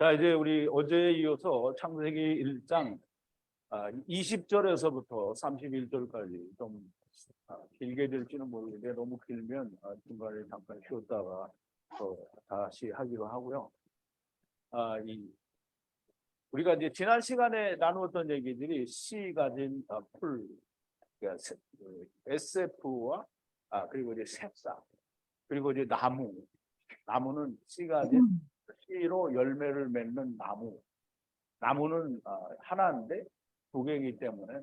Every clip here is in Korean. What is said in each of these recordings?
자, 이제 우리 어제에 이어서 창세기 1장 20절에서부터 31절까지 좀 길게 될지는 모르겠는데 너무 길면 중간에 잠깐 쉬었다가 다시 하기로 하고요. 우리가 이제 지난 시간에 나누었던 얘기들이 C 가진 풀, 그러니까 SF와 그리고 이제 색상, 그리고 이제 나무는 C 가진 씨로 열매를 맺는 나무는 하나인데 두 개이기 때문에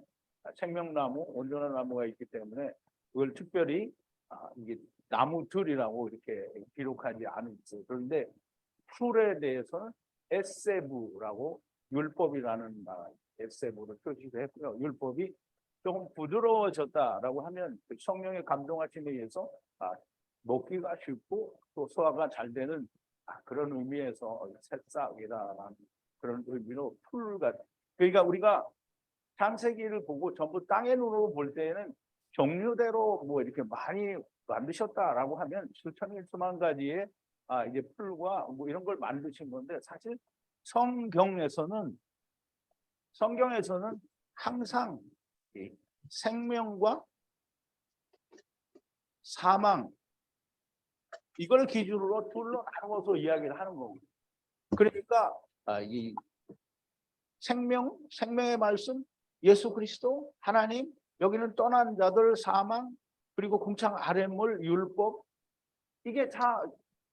생명나무, 온전한 나무가 있기 때문에 그걸 특별히 이게 나무들이라고 이렇게 기록하지 않았어요. 그런데 풀에 대해서는 에세부라고 율법이라는 에세부를 표시를 했고요. 율법이 조금 부드러워졌다라고 하면 성령의 감동하심에 의해서 먹기가 쉽고 또 소화가 잘 되는 그런 의미에서 새싹이라는 그런 의미로 풀과, 그러니까 우리가 창세기를 보고 전부 땅의 눈으로 볼 때에는 종류대로 뭐 이렇게 많이 만드셨다라고 하면 수천일 수만 가지의 이제 풀과 뭐 이런 걸 만드신 건데, 사실 성경에서는 항상 생명과 사망 이걸 기준으로 둘로 나누어서 이야기를 하는 겁니다. 그러니까 이 생명의 말씀, 예수 그리스도, 하나님, 여기는 떠난 자들, 사망, 그리고 궁창 아랫물, 율법, 이게 다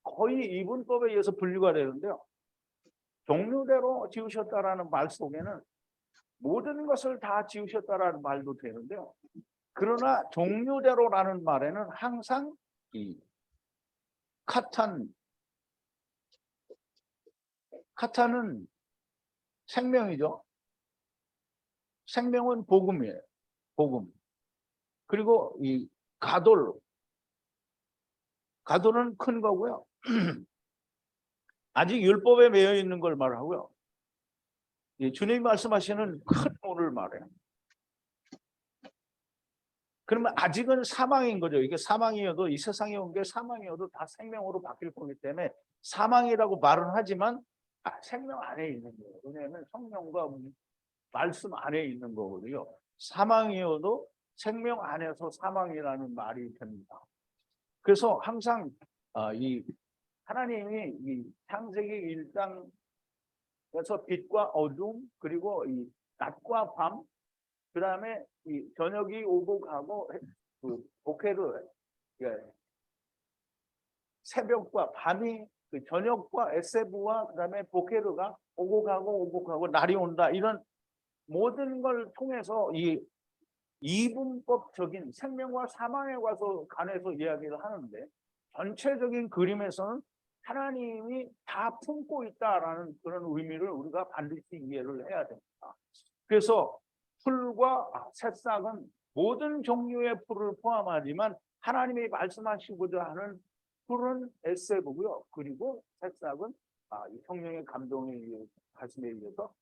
거의 이분법에 의해서 분류가 되는데요. 종류대로 지으셨다라는 말 속에는 모든 것을 다 지으셨다라는 말도 되는데요. 그러나 종류대로라는 말에는 항상 이 카타는 생명이죠. 생명은 복음이에요. 복음. 그리고 이 가돌은 큰 거고요. 아직 율법에 매여 있는 걸 말하고요. 주님이 말씀하시는 큰 문을 말해요. 그러면 아직은 사망인 거죠. 이게 사망이어도, 이 세상에 온 게 사망이어도 다 생명으로 바뀔 거기 때문에 사망이라고 말은 하지만 생명 안에 있는 거예요. 왜냐하면 성령과 말씀 안에 있는 거거든요. 사망이어도 생명 안에서 사망이라는 말이 됩니다. 그래서 항상 이 하나님이 이 창세기 1장에서 빛과 어둠, 그리고 이 낮과 밤, 그 다음에 이 저녁이 오고 가고 그 보케르, 새벽과 밤이 그 저녁과 에세부와 그 다음에 보케르가 오고 가고 날이 온다, 이런 모든 걸 통해서 이 이분법적인 생명과 사망에 관해서 이야기를 하는데, 전체적인 그림에서는 하나님이 다 품고 있다라는 그런 의미를 우리가 반드시 이해를 해야 됩니다. 그래서 풀과 새싹은 모든 종류의 풀을 포함하지만 하나님이 말씀하시고자 하는 풀은 에세부고요. 그리고 새싹은 이 성령의 감동에 의해서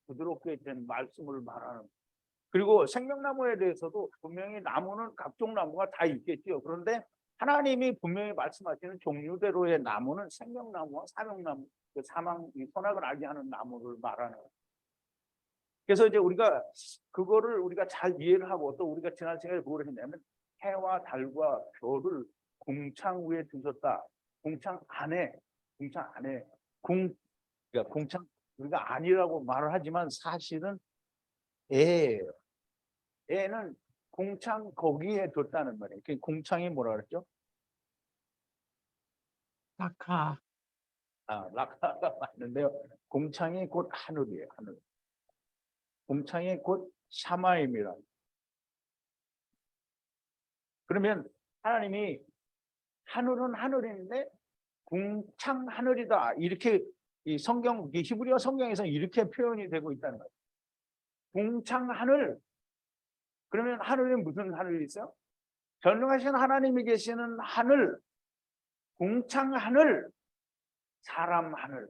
부드럽게 된 말씀을 말하는. 그리고 생명나무에 대해서도 분명히 나무는 각종 나무가 다 있겠죠. 그런데 하나님이 분명히 말씀하시는 종류대로의 나무는 생명나무와 사명나무, 이 선악을 알게 하는 나무를 말하는. 그래서 이제 우리가 그거를 우리가 잘 이해를 하고, 또 우리가 지난 시간에 뭘 했냐면 해와 달과 별을 궁창 위에 두셨다. 궁창 안에 그러니까 궁창, 우리가 아니라고 말을 하지만 사실은 애는 궁창 거기에 뒀다는 말이에요. 그 궁창이 뭐라 그랬죠? 라카. 라카가 맞는데요. 궁창이 곧 하늘이에요. 하늘. 궁창이 곧 샤마임이라. 그러면 하나님이 하늘은 하늘인데 궁창 하늘이다, 이렇게 이 성경, 이 히브리어 성경에서 이렇게 표현이 되고 있다는 거예요. 궁창 하늘. 그러면 하늘에 무슨 하늘이 있어요? 전능하신 하나님이 계시는 하늘, 궁창 하늘, 사람 하늘.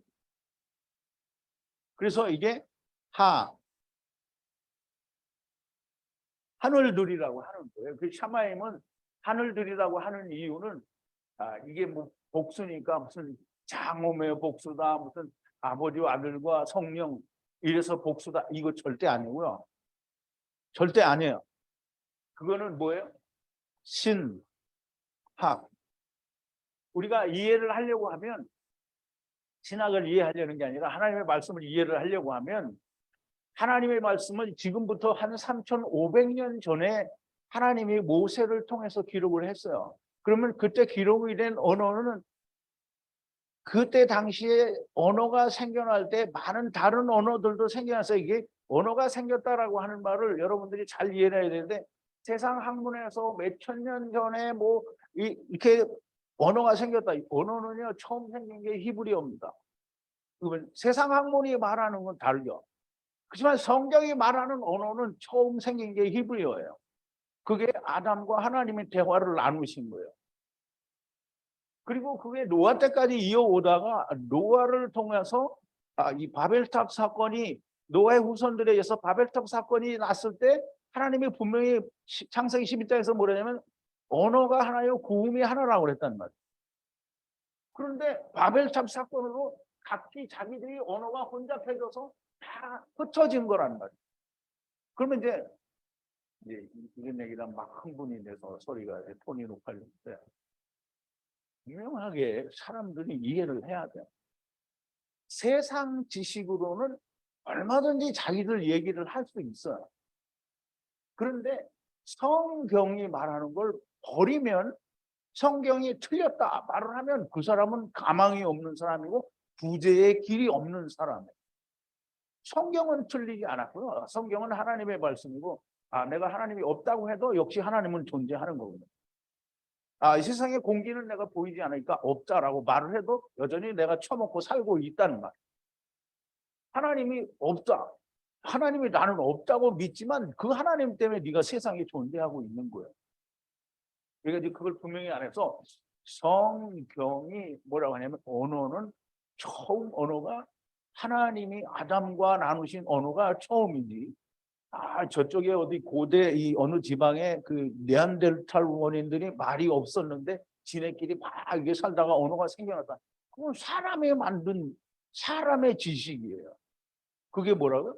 그래서 이게 하늘들이라고 하는 거예요. 그 샤마임은 하늘들이라고 하는 이유는 이게 뭐 복수니까 무슨 장엄의 복수다, 무슨 아버지와 아들과 성령 이래서 복수다. 이거 절대 아니고요. 절대 아니에요. 그거는 뭐예요? 신, 학. 우리가 이해를 하려고 하면 신학을 이해하려는 게 아니라 하나님의 말씀을 이해를 하려고 하면 하나님의 말씀은 지금부터 한 3,500년 전에 하나님이 모세를 통해서 기록을 했어요. 그러면 그때 기록이 된 언어는 그때 당시에 언어가 생겨날 때 많은 다른 언어들도 생겨나서 이게 언어가 생겼다라고 하는 말을 여러분들이 잘 이해해야 되는데 세상 학문에서 몇천 년 전에 뭐 이렇게 언어가 생겼다. 언어는요 처음 생긴 게 히브리어입니다. 그러면 세상 학문이 말하는 건 다르죠. 그렇지만 성경이 말하는 언어는 처음 생긴 게 히브리어예요. 그게 아담과 하나님의 대화를 나누신 거예요. 그리고 그게 노아 때까지 이어오다가 노아를 통해서 이 바벨탑 사건이 노아의 후손들에 의해서 바벨탑 사건이 났을 때 하나님이 분명히 창세기 12장에서 뭐라냐면 언어가 하나요 구음이 하나라고 그랬단 말이에요. 그런데 바벨탑 사건으로 각기 자기들이 언어가 혼잡해져서 다 흩어진 거란 말이에요. 그러면 이제 이런 얘기랑 막 흥분이 돼서 소리가 톤이 높아지는데 분명하게 사람들이 이해를 해야 돼요. 세상 지식으로는 얼마든지 자기들 얘기를 할 수 있어요. 그런데 성경이 말하는 걸 버리면 성경이 틀렸다 말을 하면 그 사람은 가망이 없는 사람이고 구제의 길이 없는 사람이에요. 성경은 틀리지 않았고요. 성경은 하나님의 말씀이고 내가 하나님이 없다고 해도 역시 하나님은 존재하는 거거든요. 이 세상에 공기는 내가 보이지 않으니까 없다라고 말을 해도 여전히 내가 처먹고 살고 있다는 말. 하나님이 없다. 하나님이 나는 없다고 믿지만 그 하나님 때문에 네가 세상에 존재하고 있는 거예요. 그러니까 이제 그걸 분명히 안 해서 성경이 뭐라고 하냐면 언어는 처음 언어가 하나님이 아담과 나누신 언어가 처음이지. 저쪽에 어디 고대 이 어느 지방에 그 네안데르탈 원인들이 말이 없었는데 지네끼리 막 이게 살다가 언어가 생겨났다. 그건 사람이 만든 사람의 지식이에요. 그게 뭐라고요?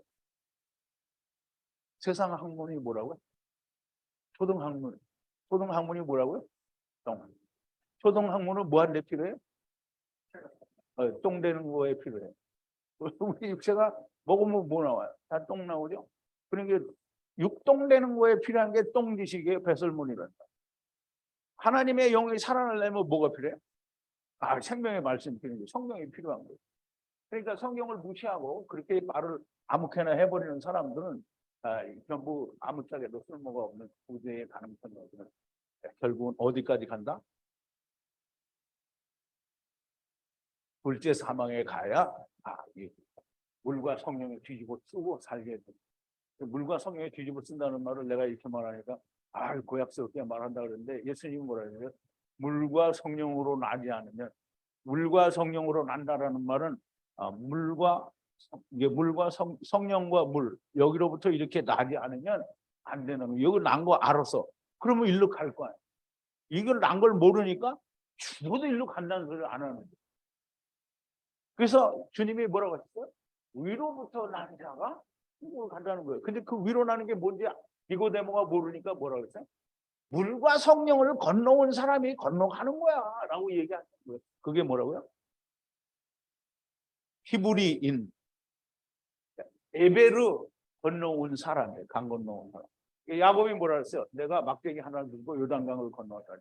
세상 학문이 뭐라고요? 초등학문. 초등학문이 뭐라고요? 똥. 초등학문은 뭐한테 필요해요? 똥 되는 거에 필요해요. 우리 육체가 먹으면 뭐 나와요? 다 똥 나오죠? 그러니까 육동되는 거에 필요한 게 똥지식이에요. 배설문이란다. 하나님의 영이 살아나려면 뭐가 필요해요? 생명의 말씀이 필요한 게 성경이 필요한 거예요. 그러니까 성경을 무시하고 그렇게 말을 아무렇게나 해버리는 사람들은 전부 아무짝에도 쓸모가 없는 구제의 가능성이 없는 결국은 어디까지 간다? 둘째 사망에 가야 물과 성령에 뒤집어 쓰고 살게 돼. 물과 성령에 뒤집어 쓴다는 말을 내가 이렇게 말하니까 고약스럽게 말한다 그러는데 예수님이 뭐라 그래요? 물과 성령으로 나지 않으면 물과 성령으로 난다라는 말은 물과 성령과 물 여기로부터 이렇게 나지 않으면 안 되는 거예요. 여기 난 거 알아서 그러면 일로 갈 거야. 이걸 난 걸 모르니까 죽어도 일로 간다는 소리를 안 하는 거예요. 그래서 주님이 뭐라고 하셨어요? 위로부터 난 자가 이걸 간다는 거예요. 근데 그 위로 나는 게 뭔지 니고데모가 모르니까 뭐라고 했어요? 물과 성령을 건너온 사람이 건너가는 거야 라고 얘기하는 거예요. 그게 뭐라고요? 히브리인 에베르 건너온 사람이에요. 강 건너온 사람. 야곱이 뭐라 그랬어요? 내가 막대기 하나 들고 요단강을 건너왔다.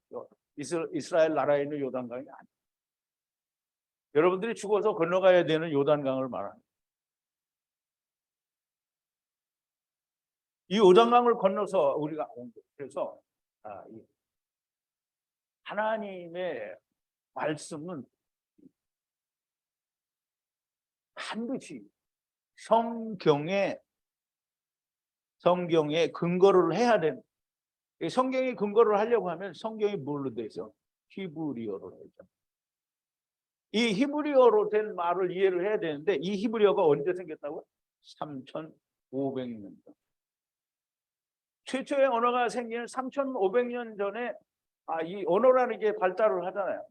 이스라엘 나라에 있는 요단강이 아니에요. 여러분들이 죽어서 건너가야 되는 요단강을 말합니다. 이 요단강을 건너서 우리가 그래서 하나님의 말씀은 반드시 성경에 근거를 해야 되는. 성경에 근거를 하려고 하면 성경이 뭘로 되어 있어? 히브리어로 되어 있죠. 이 히브리어로 된 말을 이해를 해야 되는데 이 히브리어가 언제 생겼다고요? 3,500년 전. 최초의 언어가 생기는 3,500년 전에 이 언어라는 게 발달을 하잖아요.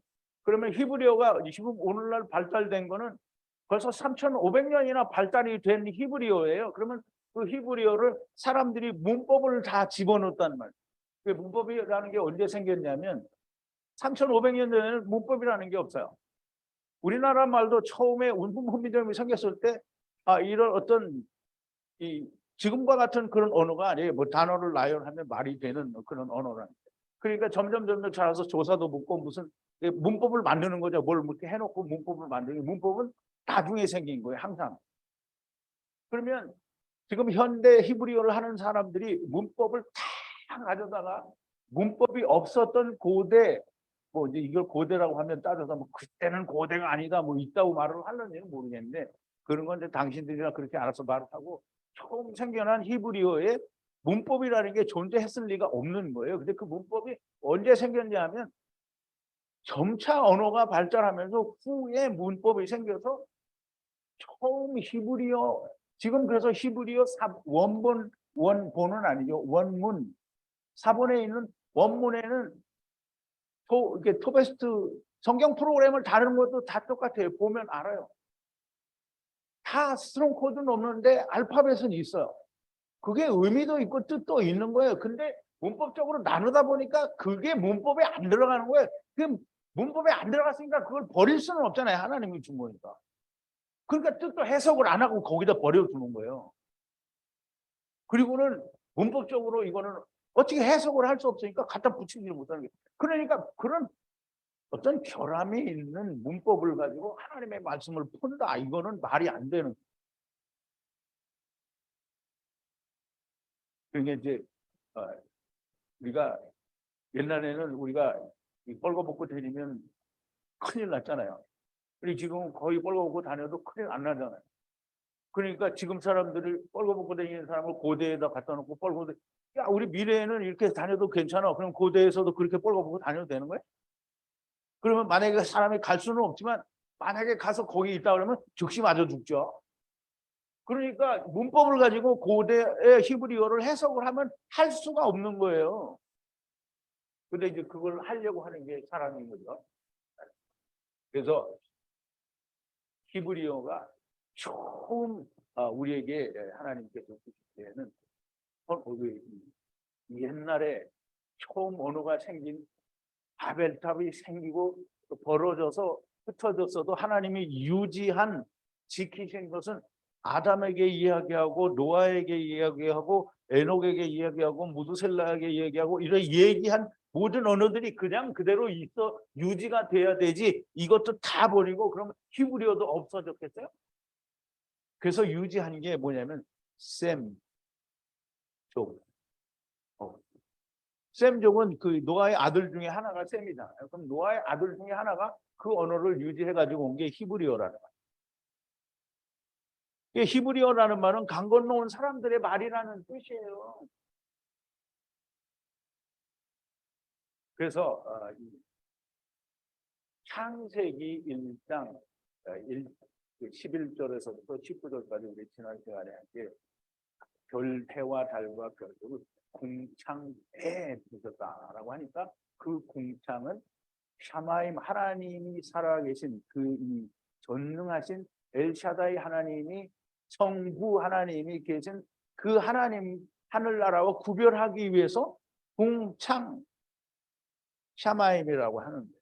그러면 히브리어가 지금 오늘날 발달된 거는 벌써 3,500년이나 발달이 된 히브리어예요. 그러면 그 히브리어를 사람들이 문법을 다 집어넣었단 말이에요. 그 문법이라는 게 언제 생겼냐면 3,500년 전에는 문법이라는 게 없어요. 우리나라 말도 처음에 문법이 생겼을 때 이런 어떤 이 지금과 같은 그런 언어가 아니에요. 뭐 단어를 나열하면 말이 되는 그런 언어라는 거예요. 그러니까 점점 자라서 조사도 묻고 무슨 문법을 만드는 거죠. 뭘 이렇게 해놓고 문법을 만드는 문법은 나중에 생긴 거예요. 항상. 그러면 지금 현대 히브리어를 하는 사람들이 문법을 다 가져다가 문법이 없었던 고대 뭐 이제 이걸 고대라고 하면 따져서 뭐 그때는 고대가 아니다 뭐 있다고 말을 하는지는 모르겠는데 그런 건 이제 당신들이나 그렇게 알아서 말을 하고 처음 생겨난 히브리어의 문법이라는 게 존재했을 리가 없는 거예요. 근데 그 문법이 언제 생겼냐 하면 점차 언어가 발달하면서 후에 문법이 생겨서 처음 히브리어 지금 그래서 히브리어 원본은 아니죠. 원문 사본에 있는 원문에는 이렇게 토베스트 성경 프로그램을 다루는 것도 다 똑같아요. 보면 알아요. 다 스트롱 코드는 없는데 알파벳은 있어요. 그게 의미도 있고 뜻도 있는 거예요. 근데 문법적으로 나누다 보니까 그게 문법에 안 들어가는 거예요. 그 문법에 안 들어갔으니까 그걸 버릴 수는 없잖아요. 하나님이 준 거니까. 그러니까 뜻도 해석을 안 하고 거기다 버려두는 거예요. 그리고는 문법적으로 이거는 어떻게 해석을 할 수 없으니까 갖다 붙이지를 못하는 게. 그러니까 그런 어떤 결함이 있는 문법을 가지고 하나님의 말씀을 푼다. 이거는 말이 안 되는. 그러니까 이제 우리가 옛날에는 우리가 뻘거벗고 다니면 큰일 났잖아요. 그리고 지금은 거의 뻘거벗고 다녀도 큰일 안 나잖아요. 그러니까 지금 사람들이 뻘거벗고 다니는 사람을 고대에다 갖다 놓고 뻘거벗고 야 우리 미래에는 이렇게 다녀도 괜찮아. 그럼 고대에서도 그렇게 뻘거벗고 다녀도 되는 거예요? 그러면 만약에 사람이 갈 수는 없지만 만약에 가서 거기 있다 그러면 즉시 맞아 죽죠. 그러니까 문법을 가지고 고대의 히브리어를 해석을 하면 할 수가 없는 거예요. 근데 이제 그걸 하려고 하는 게 사람인 거죠. 그래서 히브리어가 처음 우리에게 하나님께서 주실 때는 옛날에 처음 언어가 생긴 바벨탑이 생기고 벌어져서 흩어졌어도 하나님이 유지한 지키신 것은 아담에게 이야기하고 노아에게 이야기하고 에녹에게 이야기하고 무드셀라에게 이야기하고 이런 얘기한 모든 언어들이 그냥 그대로 있어 유지가 돼야 되지 이것도 다 버리고 그러면 히브리어도 없어졌겠어요? 그래서 유지한 게 뭐냐면 셈, 족. 셈족은 그 노아의 아들 중에 하나가 셈이잖아요. 그럼 노아의 아들 중에 하나가 그 언어를 유지해 가지고 온 게 히브리어라는 거예요. 히브리어라는 말은 강 건너온 사람들의 말이라는 뜻이에요. 그래서 창세기 1장 11절에서부터 19절까지 우리 지난 시간에 한게 별해와 달과 별들을 공창에 두셨다라고 하니까 그 공창은 샤마임 하나님이 살아계신 그 이 전능하신 엘샤다이 하나님이 성부 하나님이 계신 그 하나님 하늘나라와 구별하기 위해서 공창 샤마임이라고 하는데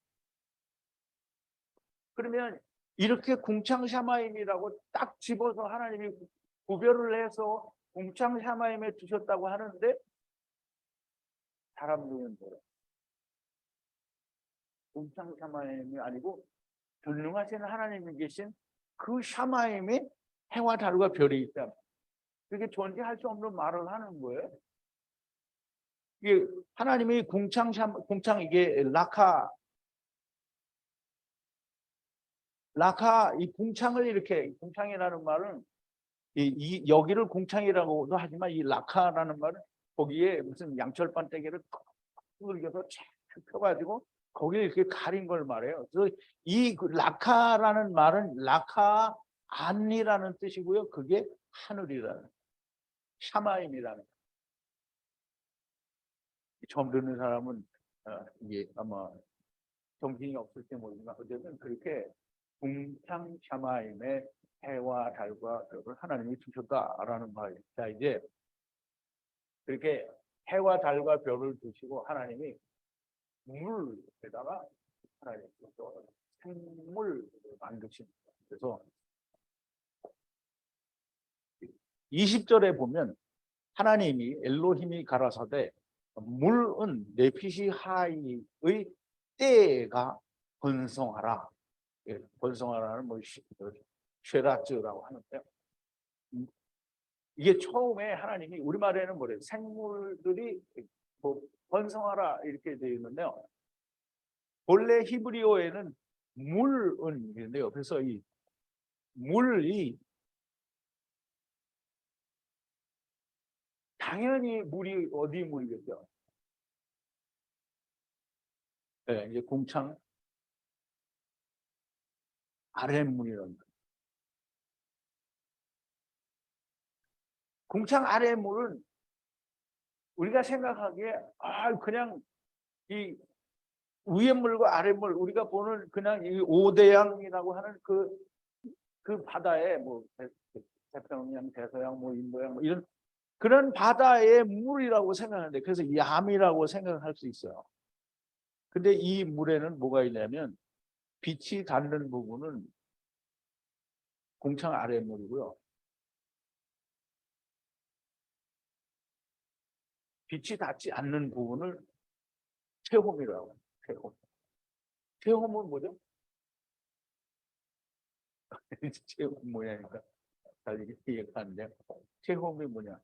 그러면 이렇게 공창 샤마임이라고 딱 집어서 하나님이 구별을 해서 공창 샤마임에 두셨다고 하는데 사람들은 공창 샤마임이 아니고 전능하신 하나님이 계신 그 샤마임에 해와 달과 별이 있다. 그게 존재할 수 없는 말을 하는 거예요. 이게 하나님이 공창 이게 라카 이 공창을 이렇게 공창이라는 말은 여기를 공창이라고도 하지만 이 라카라는 말은 거기에 무슨 양철 반대기를 뚫겨서 쫙 펴가지고 거기에 이렇게 가린 걸 말해요. 그래서 이 라카라는 말은 라카 안이라는 뜻이고요. 그게 하늘이라는 샤마임이라는 처음 듣는 사람은 이게 아마 정신이 없을지 모르지만 어쨌든 그렇게 궁창 샤마임의 해와 달과 별을 하나님이 두셨다라는 말이에요. 자, 이제 그렇게 해와 달과 별을 두시고 하나님이 물에다가 하나님이 또 생물을 만드십니다. 그래서 20절에 보면 하나님이 엘로힘이 가라사대 물은 네피시 하이의 때가 번성하라. 예, 번성하라는 뭐 쉐라츠라고 하는데요. 이게 처음에 하나님이 우리말에는 뭐래요? 생물들이 뭐 번성하라 이렇게 되어 있는데요. 본래 히브리어에는 물은 있는데요. 그래서 이 물이 당연히 물이 어디 물이겠죠? 네, 이제 공창 아랫물이라는 거예요. 공창 아랫물은 우리가 생각하기에 그냥 이 위의 물과 아랫 물 우리가 보는 그냥 이 오대양이라고 하는 그 바다에 뭐 태평양, 대서양, 뭐 인도양 뭐 이런 그런 바다의 물이라고 생각하는데 그래서 야미라고 생각할 수 있어요. 근데 이 물에는 뭐가 있냐면 빛이 닿는 부분은 공창 아래 물이고요. 빛이 닿지 않는 부분을 체홈이라고 해요. 체홈. 체홈은 뭐죠? 체홈 뭐냐니까 잘 이해하는데 체홈이 뭐냐?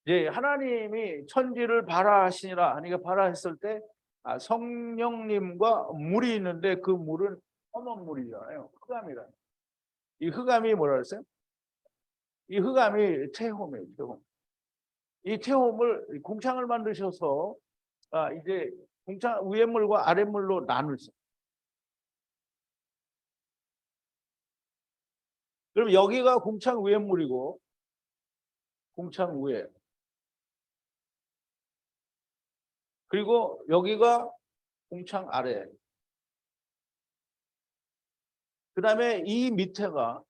이제 하나님이 천지를 발화하시니라 하니까 발화했을 때 성령님과 물이 있는데 그 물은 험한 물이잖아요. 흑암이라. 이 흑암이 뭐라 그랬어요? 이 흑암이 태홈이에요. 태홈. 이 태홈을 공창을 만드셔서 이제 공창 위의 물과 아랫 물로 나누죠. 그럼 여기가 공창 위의 물이고 공창 위에 그리고 여기가 공창 아래. 그 다음에 이 밑에가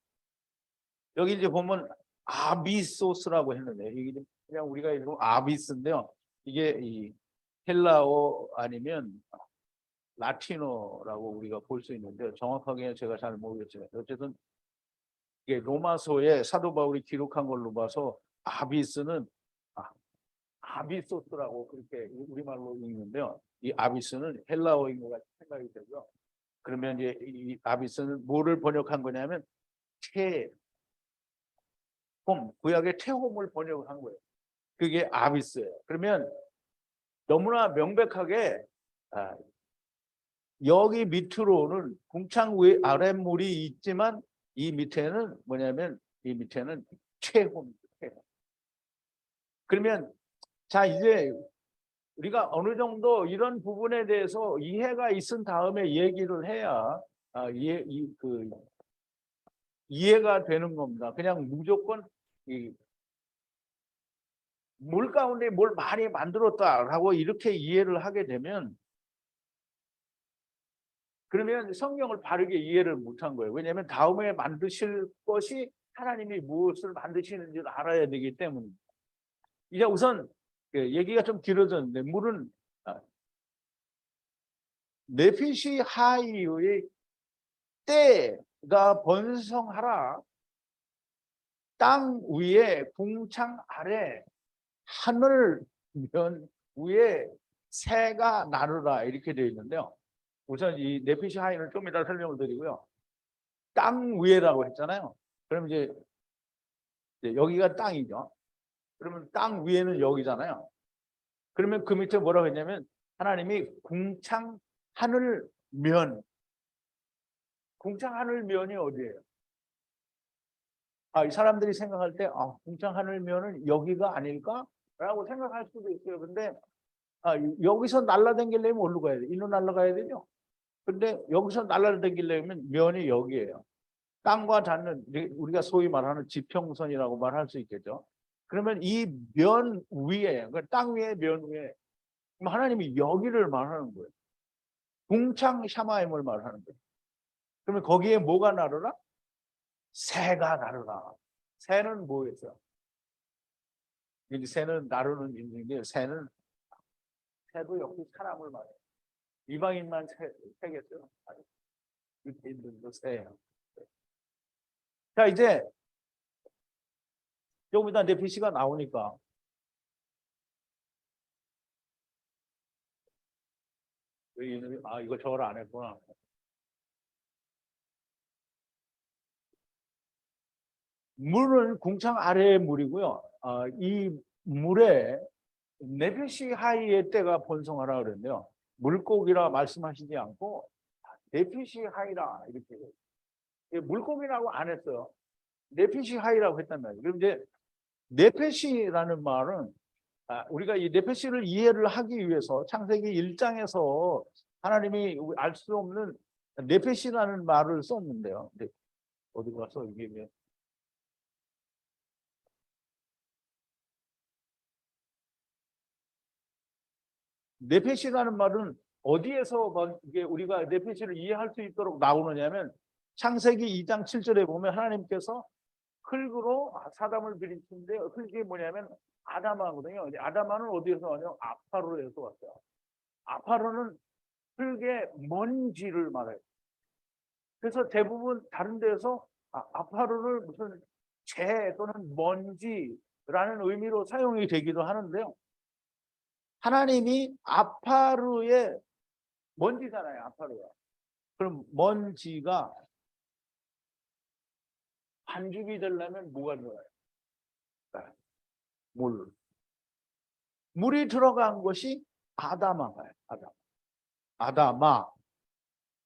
여기 이제 보면 아비소스라고 했는데 이게 그냥 우리가 이거 아비스인데요. 이게 이 헬라어 아니면 라틴어라고 우리가 볼 수 있는데 정확하게 제가 잘 모르겠지만 어쨌든 이게 로마서에 사도 바울이 기록한 걸로 봐서 아비스는 아, 아비소스라고 그렇게 우리말로 읽는데요. 이 아비스는 헬라어인 것 같이 생각이 되고요. 그러면 이제 이 아비스는 뭐를 번역한 거냐면 체홈, 구약의 체홈을 번역한 거예요. 그게 아비스예요. 그러면 너무나 명백하게 여기 밑으로는 궁창 위 아랫물이 있지만 이 밑에는 뭐냐면 이 밑에는 체홈. 그러면 자 이제 우리가 어느 정도 이런 부분에 대해서 이해가 있은 다음에 얘기를 해야 이해가 되는 겁니다. 그냥 무조건 이 물 가운데 뭘 많이 만들었다라고 이렇게 이해를 하게 되면 그러면 성경을 바르게 이해를 못한 거예요. 왜냐하면 다음에 만드실 것이 하나님이 무엇을 만드시는지를 알아야 되기 때문에 이제 우선 얘기가 좀 길어졌는데 물은 네피시 하이의 때가 번성하라 땅 위에 궁창 아래 하늘 면 위에 새가 나르라 이렇게 되어 있는데요. 우선 이 네피시 하이는 좀 이따 설명을 드리고요. 땅 위에라고 했잖아요. 그럼 이제 여기가 땅이죠. 그러면 땅 위에는 여기잖아요. 그러면 그 밑에 뭐라고 했냐면 하나님이 궁창 하늘 면. 궁창 하늘 면이 어디예요? 이 사람들이 생각할 때 궁창 하늘 면은 여기가 아닐까라고 생각할 수도 있어요. 근데 여기서 날아다니려면 어디로 가야 돼? 이리로 날아가야 되죠. 근데 여기서 날아다니려면 면이 여기예요. 땅과 닿는 우리가 소위 말하는 지평선이라고 말할 수 있겠죠. 그러면 이 면 위에, 땅 위에 면 위에 하나님이 여기를 말하는 거예요. 궁창 샤마임을 말하는 거예요. 그러면 거기에 뭐가 나르라? 새가 나르라. 새는 뭐겠어요? 이제 새는 나르는 인생인데 새도 역시 사람을 말해요. 이방인만 새겠어요? 유대인들도 새예요. 자, 이제 조금 이따 네피시가 나오니까 이거 저걸 안 했구나. 물은 궁창 아래의 물이고요. 이 물에 네피시 하이의 때가 번성하라 그랬는데요. 물고기라 말씀하시지 않고 네피시 하이라 이렇게 물고기라고 안 했어요. 네피시 하이라고 했단 말이에요. 그럼 이제 네페시라는 말은 우리가 이 네페시를 이해를 하기 위해서 창세기 1장에서 하나님이 알 수 없는 네페시라는 말을 썼는데요. 어디 가서 이게 네페시라는 말은 어디에서 이게 우리가 네페시를 이해할 수 있도록 나오느냐면 창세기 2장 7절에 보면 하나님께서 흙으로 사람을 비리신데 흙이 뭐냐면 아담하거든요. 아담하는 어디에서 왔냐면 아파로에서 왔어요. 아파로는 흙의 먼지를 말해요. 그래서 대부분 다른 데서 아파로를 무슨 재 또는 먼지라는 의미로 사용이 되기도 하는데요. 하나님이 아파루의 먼지잖아요. 아파루가. 그럼 먼지가 반죽이 되려면 뭐가 들어가요? 물. 물이 들어간 것이 아다마가요. 아다마.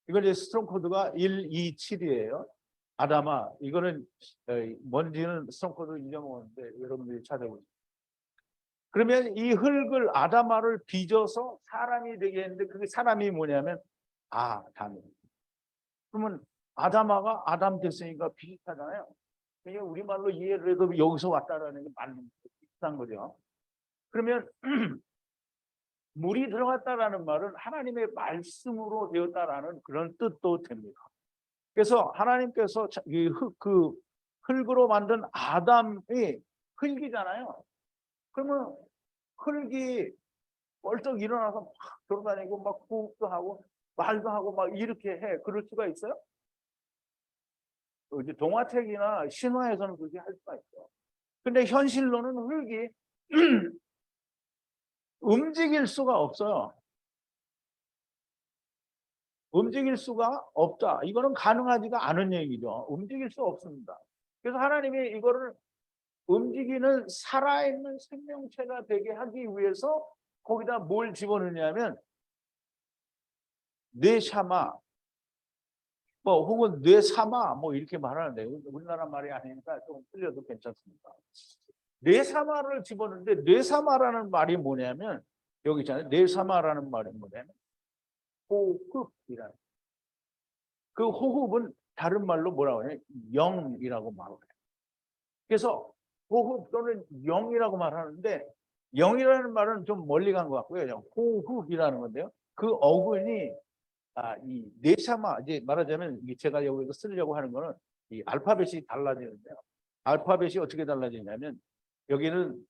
이건 이제 스트롱 코드가 127이에요. 아다마. 이거는 먼지는 스트롱 코드 잊어먹었는데 여러분들이 찾아보세요. 그러면 이 흙을 아다마를 빚어서 사람이 되게 했는데 그게 사람이 뭐냐면 아담. 그러면 아다마가 아담 됐으니까 비슷하잖아요. 그게 우리말로 이해를 해도 여기서 왔다라는 게 맞는 비슷한 거죠. 그러면 물이 들어갔다라는 말은 하나님의 말씀으로 되었다라는 그런 뜻도 됩니다. 그래서 하나님께서 그 흙으로 만든 아담이 흙이잖아요. 그러면 흙이 벌떡 일어나서 막 돌아다니고 막 호흡도 하고 말도 하고 막 이렇게 해. 그럴 수가 있어요? 이제 동화책이나 신화에서는 그렇게 할 수가 있어. 근데 현실로는 흙이 움직일 수가 없어요. 움직일 수가 없다. 이거는 가능하지가 않은 얘기죠. 움직일 수 없습니다. 그래서 하나님이 이거를 움직이는 살아있는 생명체가 되게 하기 위해서 거기다 뭘 집어넣냐면 뇌샤마 혹은 뇌사마 이렇게 말하는데 우리나라 말이 아니니까 좀 틀려도 괜찮습니다. 뇌사마를 집어넣는데 뇌사마라는 말이 뭐냐면 여기 있잖아요. 뇌사마라는 말이 뭐냐면 호흡이라는 그 호흡은 다른 말로 뭐라고 하냐 영이라고 말해요. 그래서 호흡 또는 영이라고 말하는데 영이라는 말은 좀 멀리 간 것 같고요. 호흡이라는 건데요. 그 어근이 이 뇌샤마 이제 말하자면 제가 여기서 쓰려고 하는 거는 이 알파벳이 달라지는데요. 알파벳이 어떻게 달라지냐면 여기는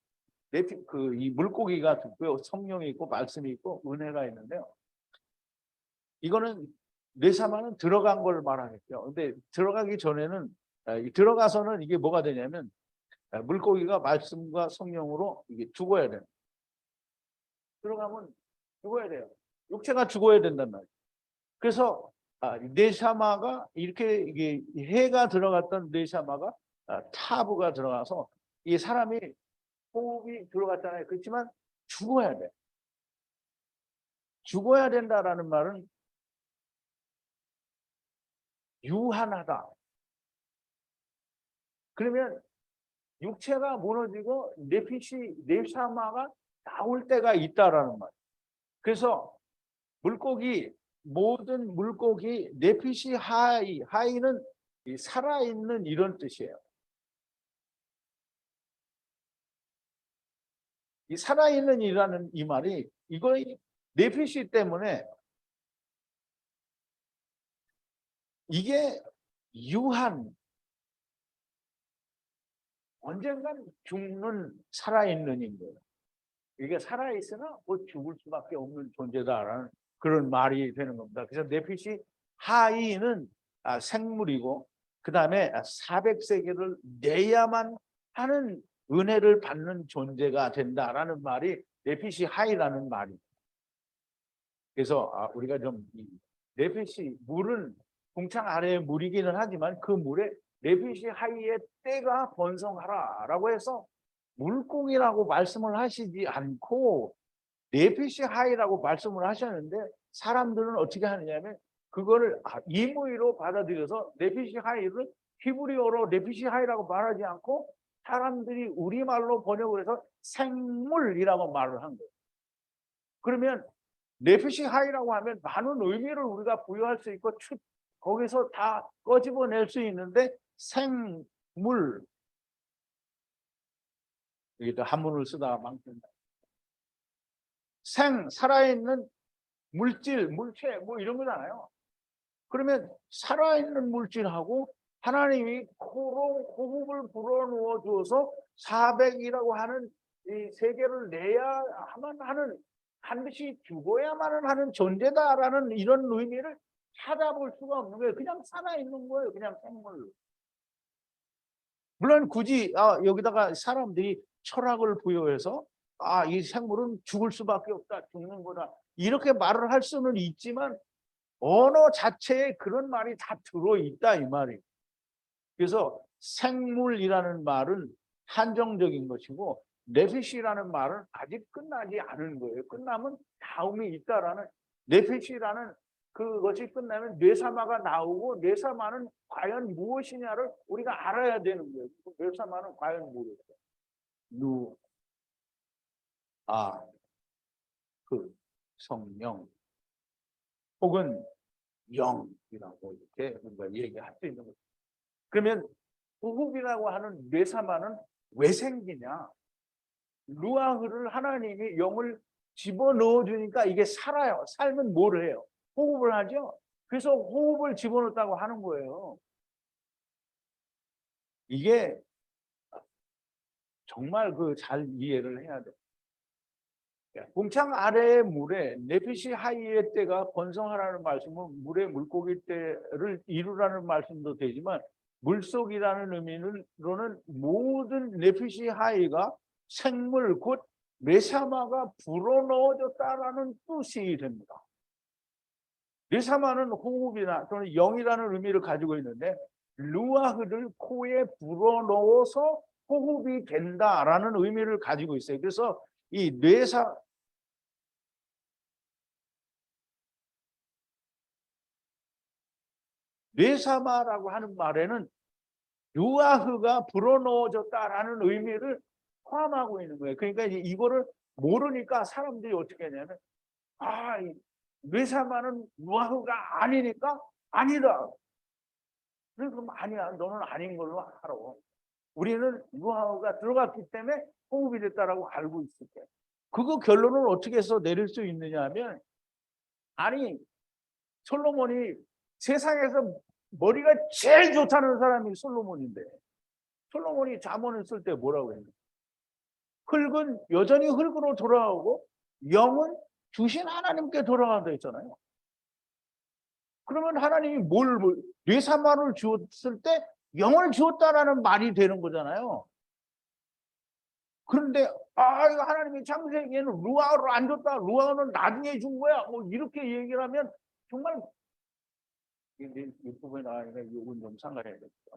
이 물고기가 있고요, 성령이 있고 말씀이 있고 은혜가 있는데요. 이거는 뇌샤마는 들어간 걸 말하겠죠. 근데 들어가기 전에는 들어가서는 이게 뭐가 되냐면 물고기가 말씀과 성령으로 이게 죽어야 돼요. 들어가면 죽어야 돼요. 육체가 죽어야 된단 말이에요. 그래서 네샤마가 이렇게 이게 해가 들어갔던 네샤마가 타부가 들어가서 이 사람이 호흡이 들어갔잖아요. 그렇지만 죽어야 돼. 죽어야 된다라는 말은 유한하다. 그러면 육체가 무너지고 네샤마가 나올 때가 있다라는 말. 그래서 모든 물고기 네피시 하이는 살아있는 이런 뜻이에요. 이 살아있는 이라는 이 말이 이거 네피시 때문에 이게 유한 언젠간 죽는 살아있는 인 거예요. 이게 살아있으나 곧 죽을 수밖에 없는 존재다라는 그런 말이 되는 겁니다. 그래서 네피시 하이는 생물이고 그 다음에 400세계를 내야만 하는 은혜를 받는 존재가 된다라는 말이 네피시 하이라는 말입니다. 그래서 우리가 좀 네피시 물은 궁창 아래의 물이기는 하지만 그 물에 네피시 하이의 때가 번성하라라고 해서 물고기라고 말씀을 하시지 않고 네피시 하이라고 말씀을 하셨는데 사람들은 어떻게 하느냐면 그거를 임의로 받아들여서 네피시 하이를 히브리어로 네피시 하이라고 말하지 않고 사람들이 우리말로 번역을 해서 생물이라고 말을 한 거예요. 그러면 네피시 하이라고 하면 많은 의미를 우리가 부여할 수 있고 거기서 다 꺼집어낼 수 있는데 생물 이게 또 한문을 쓰다가 망친다. 살아있는 물질, 물체 뭐 이런 거잖아요. 그러면 살아있는 물질하고 하나님이 코로 호흡을 불어넣어 주어서 400이라고 하는 이 세계를 내야만 하는 반드시 죽어야만 하는 존재다라는 이런 의미를 찾아볼 수가 없는 거예요. 그냥 살아있는 거예요. 그냥 생물. 물론 굳이 여기다가 사람들이 철학을 부여해서 이 생물은 죽을 수밖에 없다. 죽는 거다. 이렇게 말을 할 수는 있지만 언어 자체에 그런 말이 다 들어있다 이 말이에요. 그래서 생물이라는 말은 한정적인 것이고 네피시라는 말은 아직 끝나지 않은 거예요. 끝나면 다음이 있다라는 네피시라는 그것이 끝나면 뇌사마가 나오고 뇌사마는 과연 무엇이냐를 우리가 알아야 되는 거예요. 뇌사마는 과연 무엇이냐? 성령 혹은 영이라고 이렇게 우리가 얘기할 수 있는 거죠. 그러면 호흡이라고 하는 뇌사마는 왜 생기냐? 루아흐를 하나님이 영을 집어넣어 주니까 이게 살아요. 살면 뭘 해요? 호흡을 하죠. 그래서 호흡을 집어넣었다고 하는 거예요. 이게 정말 잘 이해를 해야 돼요. 궁창 아래의 물에 네피시 하이의 때가 번성하라는 말씀은 물의 물고기 때를 이루라는 말씀도 되지만 물속이라는 의미로는 모든 네피시 하이가 생물 곧 메사마가 불어넣어졌다라는 뜻이 됩니다. 메사마는 호흡이나 또는 영이라는 의미를 가지고 있는데 루아흐를 코에 불어넣어서 호흡이 된다라는 의미를 가지고 있어요. 그래서 이 뇌사마라고 하는 말에는 루아흐가 불어넣어졌다라는 의미를 포함하고 있는 거예요. 그러니까 이거를 모르니까 사람들이 어떻게 하냐면 뇌사마는 루아흐가 아니니까 아니다. 그럼 아니야. 너는 아닌 걸로 알아. 우리는 루아흐가 들어갔기 때문에 호흡이 됐다라고 알고 있을 때 그거 결론을 어떻게 해서 내릴 수 있느냐 하면 솔로몬이 세상에서 머리가 제일 좋다는 사람이 솔로몬인데 솔로몬이 잠언을 쓸 때 뭐라고 했냐? 흙은 여전히 흙으로 돌아오고 영은 주신 하나님께 돌아간다 했잖아요. 그러면 하나님이 뇌사마를 주었을 때 영을 주었다라는 말이 되는 거잖아요. 그런데 이거 하나님이 창세기에는 루아를 안 줬다. 루아는 나중에 준 거야. 뭐 이렇게 얘기를 하면 정말 유튜브에 나가니까 이건 좀 상관해야겠다.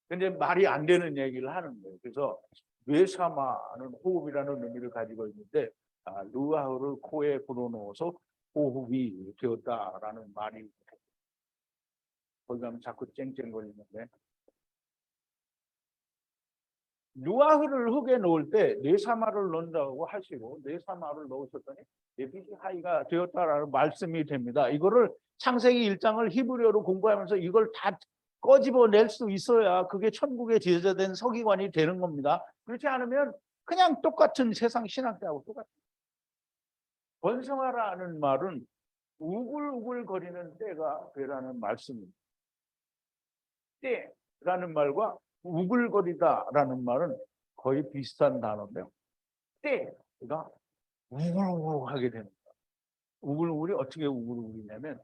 근데 말이 안 되는 얘기를 하는 거예요. 그래서 뇌사마는 호흡이라는 의미를 가지고 있는데 루아흐를 코에 불어넣어서 호흡이 되었다라는 말이 거기 가면 자꾸 쨍쨍거리는데 루아흐를 흙에 넣을 때 뇌사마를 넣는다고 하시고 뇌사마를 넣으셨더니 네피시 하이가 되었다라는 말씀이 됩니다. 이거를 창세기 1장을 히브리어로 공부하면서 이걸 다 꺼집어낼 수 있어야 그게 천국에 제자된 서기관이 되는 겁니다. 그렇지 않으면 그냥 똑같은 세상 신학자하고 똑같아요. 번성하라는 말은 우글우글거리는 때가 되라는 말씀입니다. 때라는 말과 우글거리다라는 말은 거의 비슷한 단어인데요. 때가 우글우글하게 되는 거예요. 우글우글이 어떻게 우글우글이냐면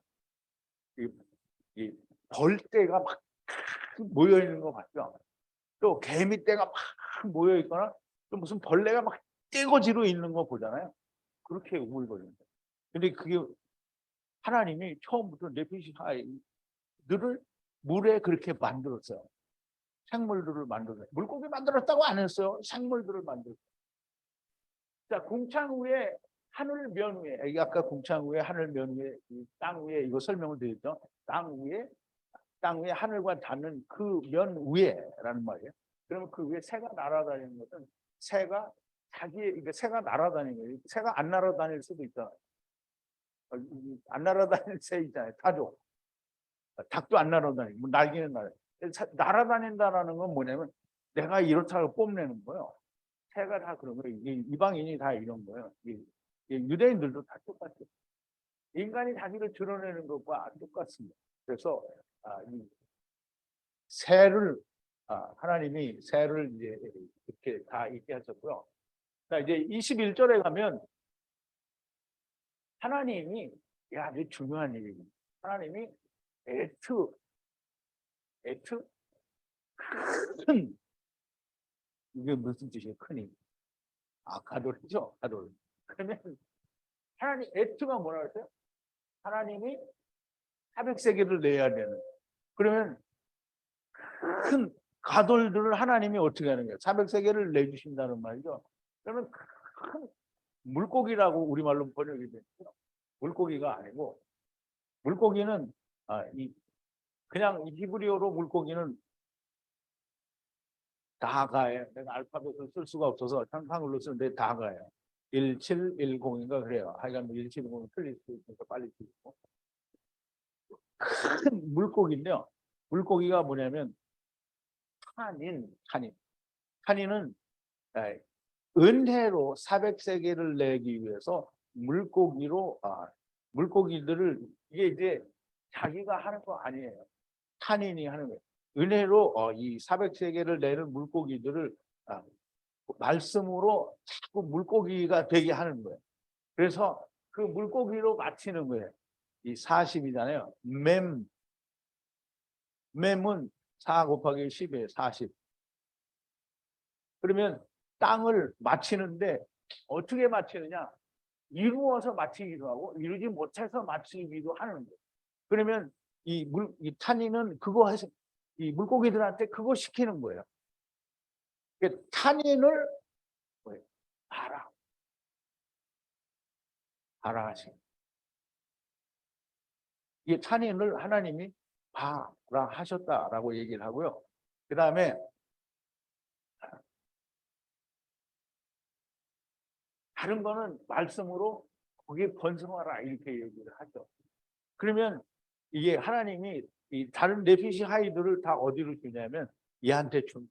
이 벌떼가 막 모여 있는 것 같죠. 또 개미떼가 막 모여 있거나 또 무슨 벌레가 막 떼거지로 있는 거 보잖아요. 그렇게 우글거리는 거예요. 근데 그게 하나님이 처음부터 네피시 하이들을 물에 그렇게 만들었어요. 생물들을 만들었어요. 물고기 만들었다고 안 했어요. 생물들을 만들었어요. 자, 궁창 위에 하늘 면 위에, 아까 궁창 위에 하늘 면 위에, 땅 위에 이거 설명을 드렸죠. 땅 위에 하늘과 닿는 그 면 위에라는 말이에요. 그러면 그 위에 새가 날아다니는 것은 새가 새가 날아다니는 거예요. 새가 안 날아다닐 수도 있다. 안 날아다닐 새 있잖아요. 타조. 닭도 안 날아다니고 뭐 날개는 날아다닌다라는 건 뭐냐면 내가 이렇다고 뽐내는 거예요. 새가 다 그런 거예요. 이방인이 다 이런 거예요. 유대인들도 다 똑같아요. 인간이 자기를 드러내는 것과 똑같습니다. 그래서 이 새를 하나님이 새를 이제 이렇게 다 있게 하셨고요. 자, 이제 21절에 가면 하나님이 아주 중요한 얘기입니다. 하나님이 에트 큰 이게 무슨 뜻이에요? 큰이 가돌이죠. 가돌. 그러면 하나님 에트가 뭐라 그랬어요? 하나님이 400세계를 내야 되는. 그러면 큰 가돌들을 하나님이 어떻게 하는 거예요? 400세계를 내주신다는 말이죠. 그러면 큰 물고기라고 우리말로 번역이 됐죠. 물고기가 아니고 물고기는 그냥 히브리어로 물고기는 다가예요. 내가 알파벳을 쓸 수가 없어서 한글로 쓰는데 다가예요. 1710인가 그래요. 하여간 1710은 틀릴 수 있으니까 빨리 쓰고. 큰 물고기인데요. 물고기가 뭐냐면 탄인은 은혜로 400세계를 내기 위해서 물고기들을 이게 이제 자기가 하는 거 아니에요. 탄인이 하는 거예요. 은혜로 이 400세계를 내는 물고기들을 말씀으로 자꾸 물고기가 되게 하는 거예요. 그래서 그 물고기로 맞히는 거예요. 이 40이잖아요. 맴은 4 곱하기 10이에요. 40. 그러면 땅을 맞히는데 어떻게 맞히느냐? 이루어서 맞히기도 하고 이루지 못해서 맞히기도 하는 거예요. 그러면 이 탄인은 그거 해서 이 물고기들한테 그거 시키는 거예요. 탄인을 봐라 하시는. 이 탄인을 하나님이 봐라 하셨다라고 얘기를 하고요. 그 다음에 다른 거는 말씀으로 거기 번성하라 이렇게 얘기를 하죠. 그러면 이게 하나님이 이 다른 네피시 하이들을 다 어디로 주냐면 얘한테 준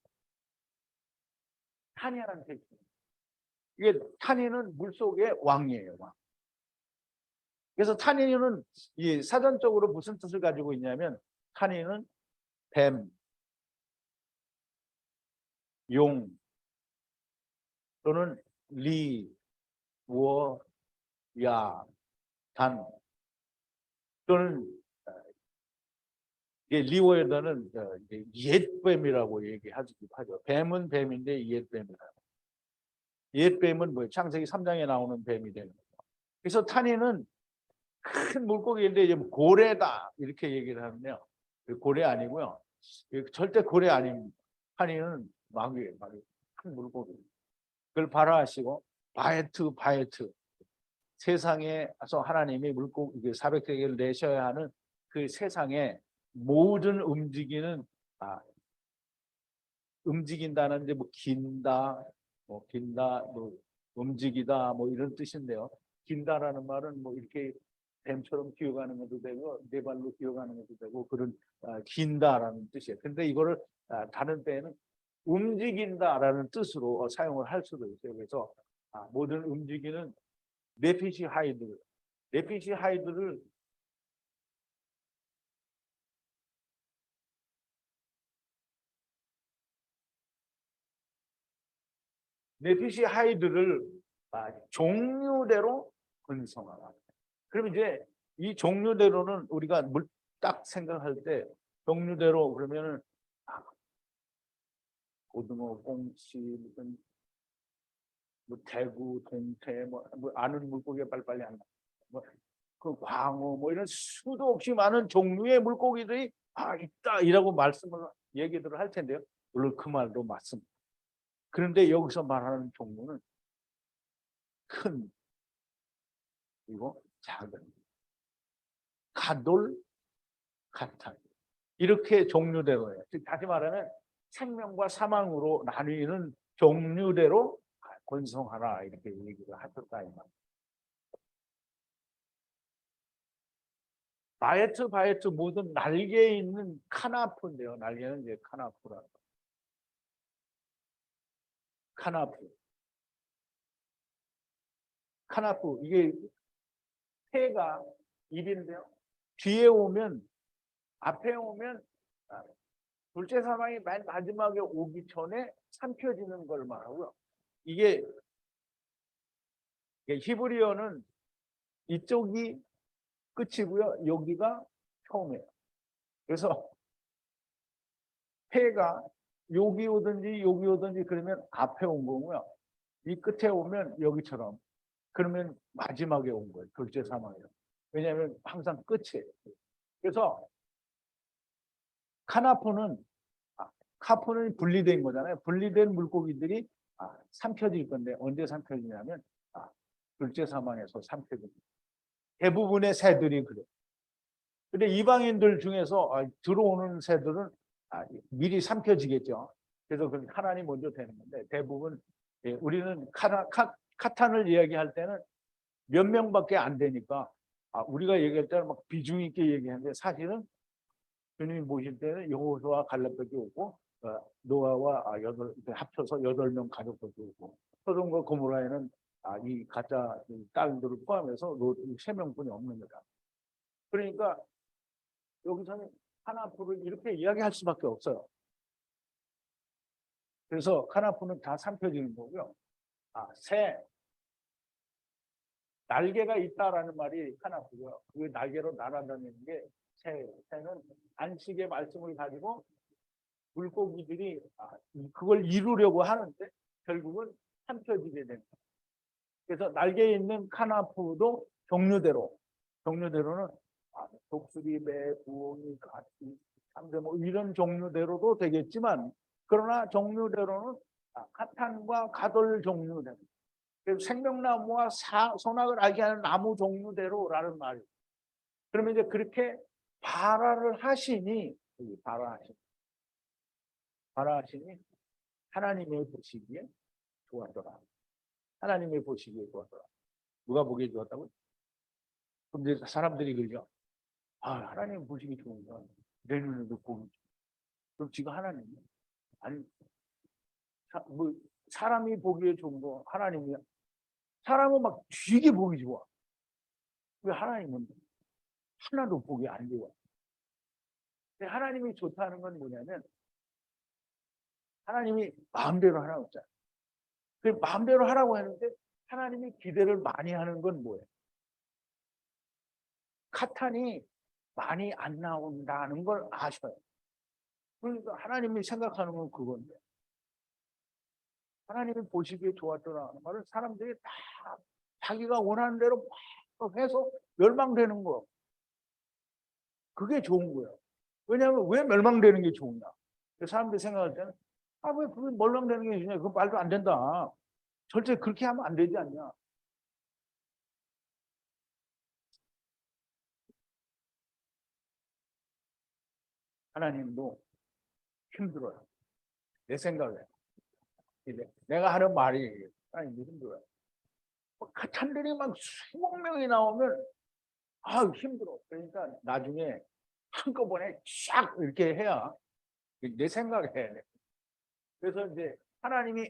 탄이한테 준. 이게 탄이는 물속의 왕이에요. 왕. 그래서 탄이는 이 사전적으로 무슨 뜻을 가지고 있냐면 탄이는 뱀, 용 또는 리, 워, 야, 단 또는 리워에다는 옛뱀이라고 얘기하죠. 뱀은 뱀인데 옛뱀이라고. 옛 뱀은 뭐예요? 창세기 3장에 나오는 뱀이 되는 거예요. 그래서 탄이는 큰 물고기인데 이제 고래다 이렇게 얘기를 하는데요. 고래 아니고요. 절대 고래 아닙니다. 탄이는 마귀예요. 마귀. 큰 물고기. 그걸 발화하시고 바에트 세상에서 하나님이 물고기 400세계를 내셔야 하는 그 세상에 모든 움직이는 움직인다는 게 뭐 긴다, 뭐 움직이다, 뭐 이런 뜻인데요. 긴다라는 말은 뭐 이렇게 뱀처럼 기어가는 것도 되고 네 발로 기어가는 것도 되고 그런 긴다라는 뜻이에요. 근데 이거를 다른 때에는 움직인다라는 뜻으로 사용을 할 수도 있어요. 그래서 모든 움직이는 네피시 하이드를 네피시 하이드를 종류대로 분성하라. 그럼 이제 이 종류대로는 우리가 딱 생각할 때 종류대로 그러면은 고등어, 꽁치, 무슨 뭐 대구, 동태, 뭐 아는 물고기가 빨리빨리 안 나. 뭐그 광어, 뭐 이런 수도 없이 많은 종류의 물고기들이 있다 이라고 말씀을 얘기들을 할 텐데요. 물론 그 말도 맞습니다. 그런데 여기서 말하는 종류는 큰 그리고 작은 가돌, 가탄 이렇게 종류대로예요. 즉 다시 말하면 생명과 사망으로 나뉘는 종류대로 권성하라 이렇게 얘기를 하셨다 이 말. 바에트 모든 날개에 있는 카나프인데요. 날개는 이제 카나프라. 카나프 이게 해가 입인데요. 뒤에 오면 앞에 오면 둘째 사망이 맨 마지막에 오기 전에 삼켜지는 걸 말하고요. 이게 히브리어는 이쪽이 끝이고요. 여기가 처음이에요. 그래서 해가 여기 오든지 그러면 앞에 온 거고요. 이 끝에 오면 여기처럼 그러면 마지막에 온 거예요. 둘째 사망이에요. 왜냐하면 항상 끝이에요. 그래서 카나포는 카포는 분리된 거잖아요. 분리된 물고기들이 삼켜질 건데 언제 삼켜지냐면 둘째 사망에서 삼켜집니다. 대부분의 새들이 그래요. 근데 이방인들 중에서 들어오는 새들은 미리 삼켜지겠죠. 그래서 하나님 먼저 되는 건데 대부분 우리는 카탄을 이야기할 때는 몇 명밖에 안 되니까 우리가 얘기할 때는 막 비중 있게 얘기하는데 사실은 주님이 모실 때는 여호수아 갈렙밖에 오고 노아와 합쳐서 8명 가족밖에 오고 소돔과 고모라에는 이 가짜 딸들을 포함해서 3명뿐이 없는 거다. 그러니까 여기서는 카나프를 이렇게 이야기할 수밖에 없어요. 그래서 카나프는 다 삼켜지는 거고요. 새, 날개가 있다라는 말이 카나프고요. 그 날개로 날아다니는 게 새는 안식의 말씀을 가지고 물고기들이 그걸 이루려고 하는데 결국은 삼켜지게 됩니다. 그래서 날개에 있는 카나프도 종류대로는 독수리, 매, 부엉이, 가시, 참새 뭐 이런 종류대로도 되겠지만 그러나 종류대로는 카탄과 가돌 종류대로 그래서 생명나무와 선악을 알게 하는 나무 종류대로라는 말이에요. 그러면 이제 그렇게 발화를 하시니 발화하시니 하나님의 보시기에 좋았더라. 하나님의 보시기에 좋았더라. 누가 보기에 좋았다고? 근데 사람들이 그러죠. 하나님 보시기 좋은 건 내 눈에도 보기. 그럼 지금 하나님 아니 뭐 사람이 보기에 좋은 거 하나님이 사람은 막 되게 보기 좋아. 왜 하나님은 하나도 보기 안 좋아? 근데 하나님이 좋다는 건 뭐냐면 하나님이 마음대로 하라고 했잖아. 그 마음대로 하라고 하는데 하나님이 기대를 많이 하는 건 뭐예요? 카탄이 많이 안 나온다는 걸 아셔요. 그러니까 하나님이 생각하는 건 그건데 하나님이 보시기에 좋았더라 하는 말을 사람들이 다 자기가 원하는 대로 막 해서 멸망되는 거. 그게 좋은 거예요. 왜냐하면 왜 멸망되는 게 좋으냐. 사람들이 생각할 때는 왜 그게 멸망되는 게 좋냐. 그건 말도 안 된다. 절대 그렇게 하면 안 되지 않냐. 하나님도 힘들어요. 내 생각에. 이제 내가 하는 말이 하나님도 힘들어요. 가찬들이 막 수백 명이 나오면 힘들어. 그러니까 나중에 한꺼번에 쫙 이렇게 해야 내 생각에. 그래서 이제 하나님이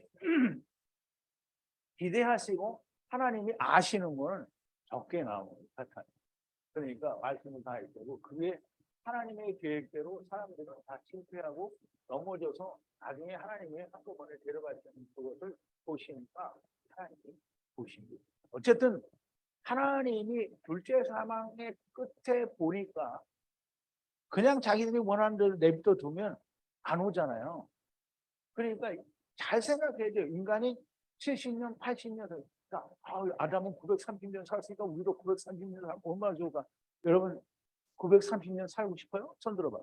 기대하시고 하나님이 아시는 거는 적게 나오는 같아요. 그러니까 말씀을 다 읽고 그게 하나님의 계획대로 사람들은 다 실패하고 넘어져서 나중에 하나님이 한꺼번에 데려가시는 그것을 보시니까 하나님이 보십니다. 어쨌든 하나님이 둘째 사망의 끝에 보니까 그냥 자기들이 원하는 대로 내버려 두면 안 오잖아요. 그러니까 잘 생각해야죠. 인간이 70년, 80년, 그러니까 아담은 930년 살았으니까 우리도 930년 살면 얼마나 좋을까. 여러분 930년 살고 싶어요? 손 들어봐.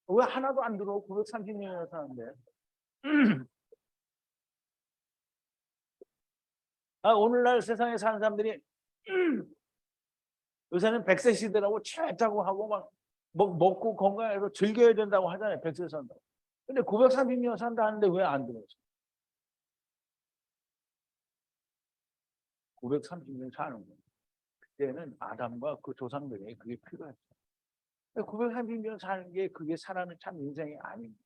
왜 하나도 안 들어? 930년이나 사는데. 오늘날 세상에 사는 사람들이 요새는 100세 시대라고 취했다고 하고 막 먹고 건강해서 즐겨야 된다고 하잖아요. 100세 산다고. 근데 930년 산다 하는데 왜 안 들어요? 930년 사는 거예요. 그때는 아담과 그 조상들이 그게 필요했죠. 930년 사는 게 그게 사람은 참 인생이 아닙니다.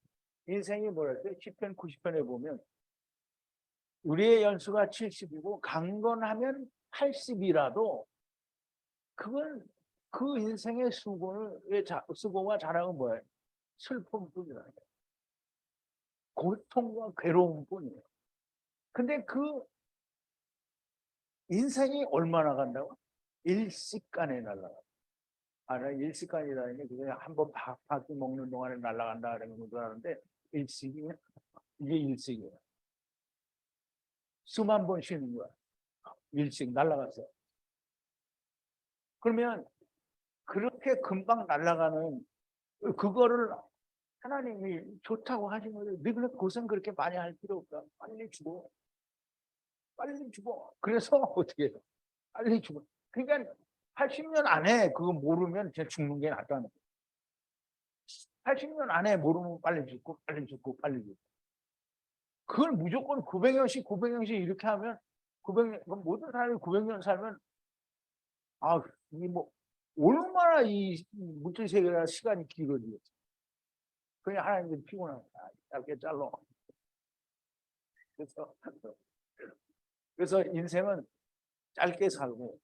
인생이 뭐랄까? 10편, 90편에 보면 우리의 연수가 70이고 강건하면 80이라도 그건 그 인생의 수고와 자랑은 뭐예요? 슬픔뿐이라는 거예요. 고통과 괴로움뿐이에요. 근데 그 인생이 얼마나 간다고? 일시간에 날아가. 나 일시간이라는 게 그냥 한번 밥바퀴 먹는 동안에 날아간다 그러는 줄 아는데 일시기냐? 이게 일시기야. 수만 번 쉬는 거야. 일씩 날아갔어. 그러면 그렇게 금방 날아가는 그거를 하나님이 좋다고 하신 거예요. 너희들 고생 그렇게 많이 할 필요 없다. 빨리 죽어. 빨리 죽어. 그래서 어떻게 해요? 빨리 죽어. 그러니까 80년 안에 그거 모르면 그냥 죽는 게 낫다는 거예요. 80년 안에 모르면 빨리 죽고 빨리 죽고 빨리 죽고. 그걸 무조건 900년씩 900년씩 이렇게 하면 900년 모든 사람이 900년 살면 이게 뭐 얼마나 이 물질 세계라 시간이 길어지겠어. 그냥 하나님들 피곤합니다. 짧게 잘라. 그래서 인생은 짧게 살고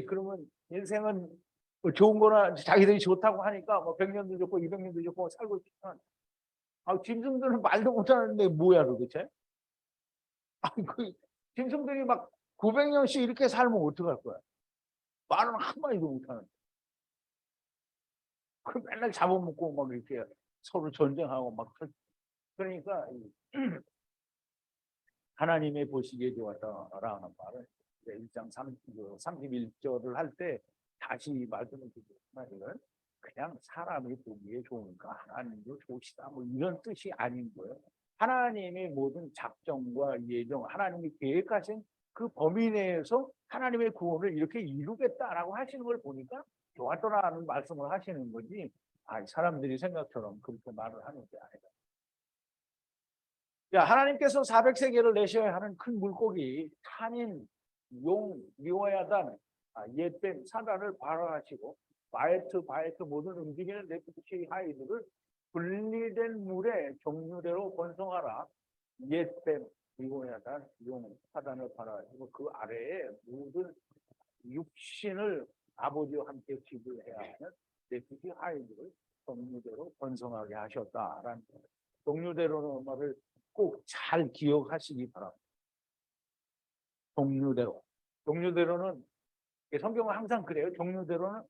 그러면 인생은 뭐 좋은 거나 자기들이 좋다고 하니까 뭐 100년도 좋고 200년도 좋고 살고 있지만 짐승들은 말도 못하는데 뭐야 도대체? 그 짐승들이 막 900년씩 이렇게 살면 어떡할 거야? 말은 한마디도 못하는데. 그 맨날 잡아먹고 막 이렇게 서로 전쟁하고 막 그러니까 하나님의 보시기에 좋았다라는 말을 1장 31절을 할 때 다시 말씀을 드리지만 이건 그냥 사람이 보기에 좋으니까 하나님도 좋으시다 뭐 이런 뜻이 아닌 거예요. 하나님의 모든 작정과 예정, 하나님이 계획하신 그 범위 내에서 하나님의 구원을 이렇게 이루겠다라고 하시는 걸 보니까 좋았더라는 말씀을 하시는 거지. 사람들이 생각처럼 그렇게 말을 하는 게 아니다. 하나님께서 400세계를 내셔야 하는 큰 물고기 탄인, 용, 리워야단, 옛뱀, 사단을 발화하시고 바에트 모든 움직이는 네피시 하이드를 분리된 물의 종류대로 번성하라. 옛뱀, 리워야단, 용, 사단을 발화하시고 그 아래에 모든 육신을 아버지와 함께 지불해야 하는 네피시 하이드를 종류대로 번성하게 하셨다라는 거예요. 종류대로는 말을 꼭 잘 기억하시기 바랍니다. 종류대로는 성경은 항상 그래요. 종류대로는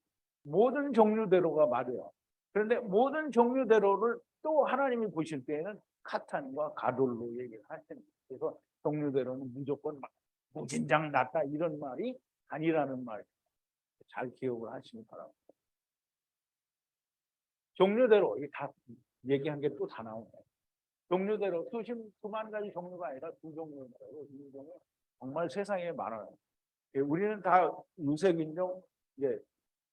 모든 종류대로가 맞아요. 그런데 모든 종류대로를 또 하나님이 보실 때에는 카탄과 가돌로 얘기를 하시는 거예요. 그래서 종류대로는 무조건 무진장 낫다 이런 말이 아니라는 말 잘 기억을 하시기 바랍니다. 종류대로 이게 다 얘기한 게 또 다 나오네요. 종류대로 수만 가지 종류가 아니라 두 종류로 이 종류 정말 세상에 많아요. 우리는 다 유색인종, 이제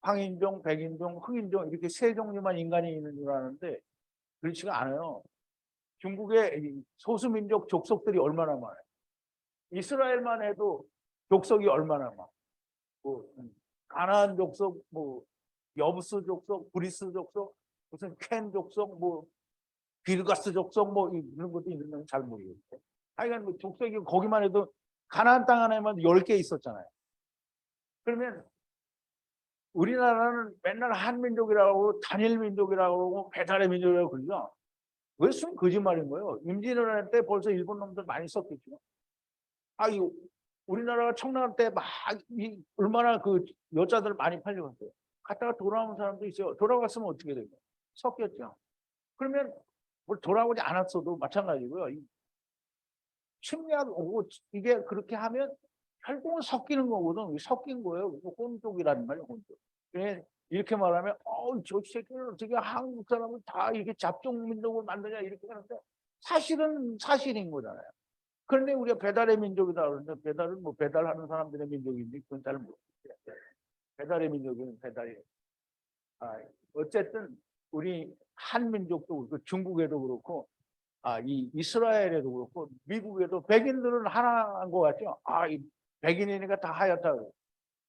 황인종, 백인종, 흑인종 이렇게 세 종류만 인간이 있는 줄 아는데 그렇지가 않아요. 중국의 소수민족 족속들이 얼마나 많아요. 이스라엘만 해도 족속이 얼마나 많아요. 뭐 가나안 족속, 뭐 여부스 족속, 브리스 족속, 무슨 켄 족속, 뭐 비르가스 족속, 뭐 이런 것도 있는지 잘 모르겠어요. 하여간 뭐 족속이 거기만 해도 가나안 땅 안에만 10개 있었잖아요. 그러면 우리나라는 맨날 한민족이라고 단일 민족이라고 그러고 배달의 민족이라고 그러죠. 왜 순 거짓말인 거예요? 임진왜란 때 벌써 일본 놈들 많이 썼겠죠. 이 우리나라가 청나라 때 막 얼마나 그 여자들 많이 팔려갔어요. 갔다가 돌아오는 사람도 있어요. 돌아갔으면 어떻게 돼요? 섞였죠. 그러면 뭘 돌아오지 않았어도 마찬가지고요. 침략 오고 이게 그렇게 하면 결국은 섞이는 거거든. 섞인 거예요. 혼족이라는 말이에요. 혼족. 이렇게 말하면 저 새끼는 어떻게 한국 사람을 다 이렇게 잡종민족을 만드냐 이렇게 하는데 사실은 사실인 거잖아요. 그런데 우리가 배달의 민족이다 그러는데 배달은 뭐 배달하는 사람들의 민족인지 그건 잘 모르겠어요. 배달의 민족은 배달이. 어쨌든 우리 한민족도 그렇고 중국에도 그렇고 이 이스라엘에도 그렇고 미국에도 백인들은 하나인 것 같죠. 이 백인이니까 다 하얗다고.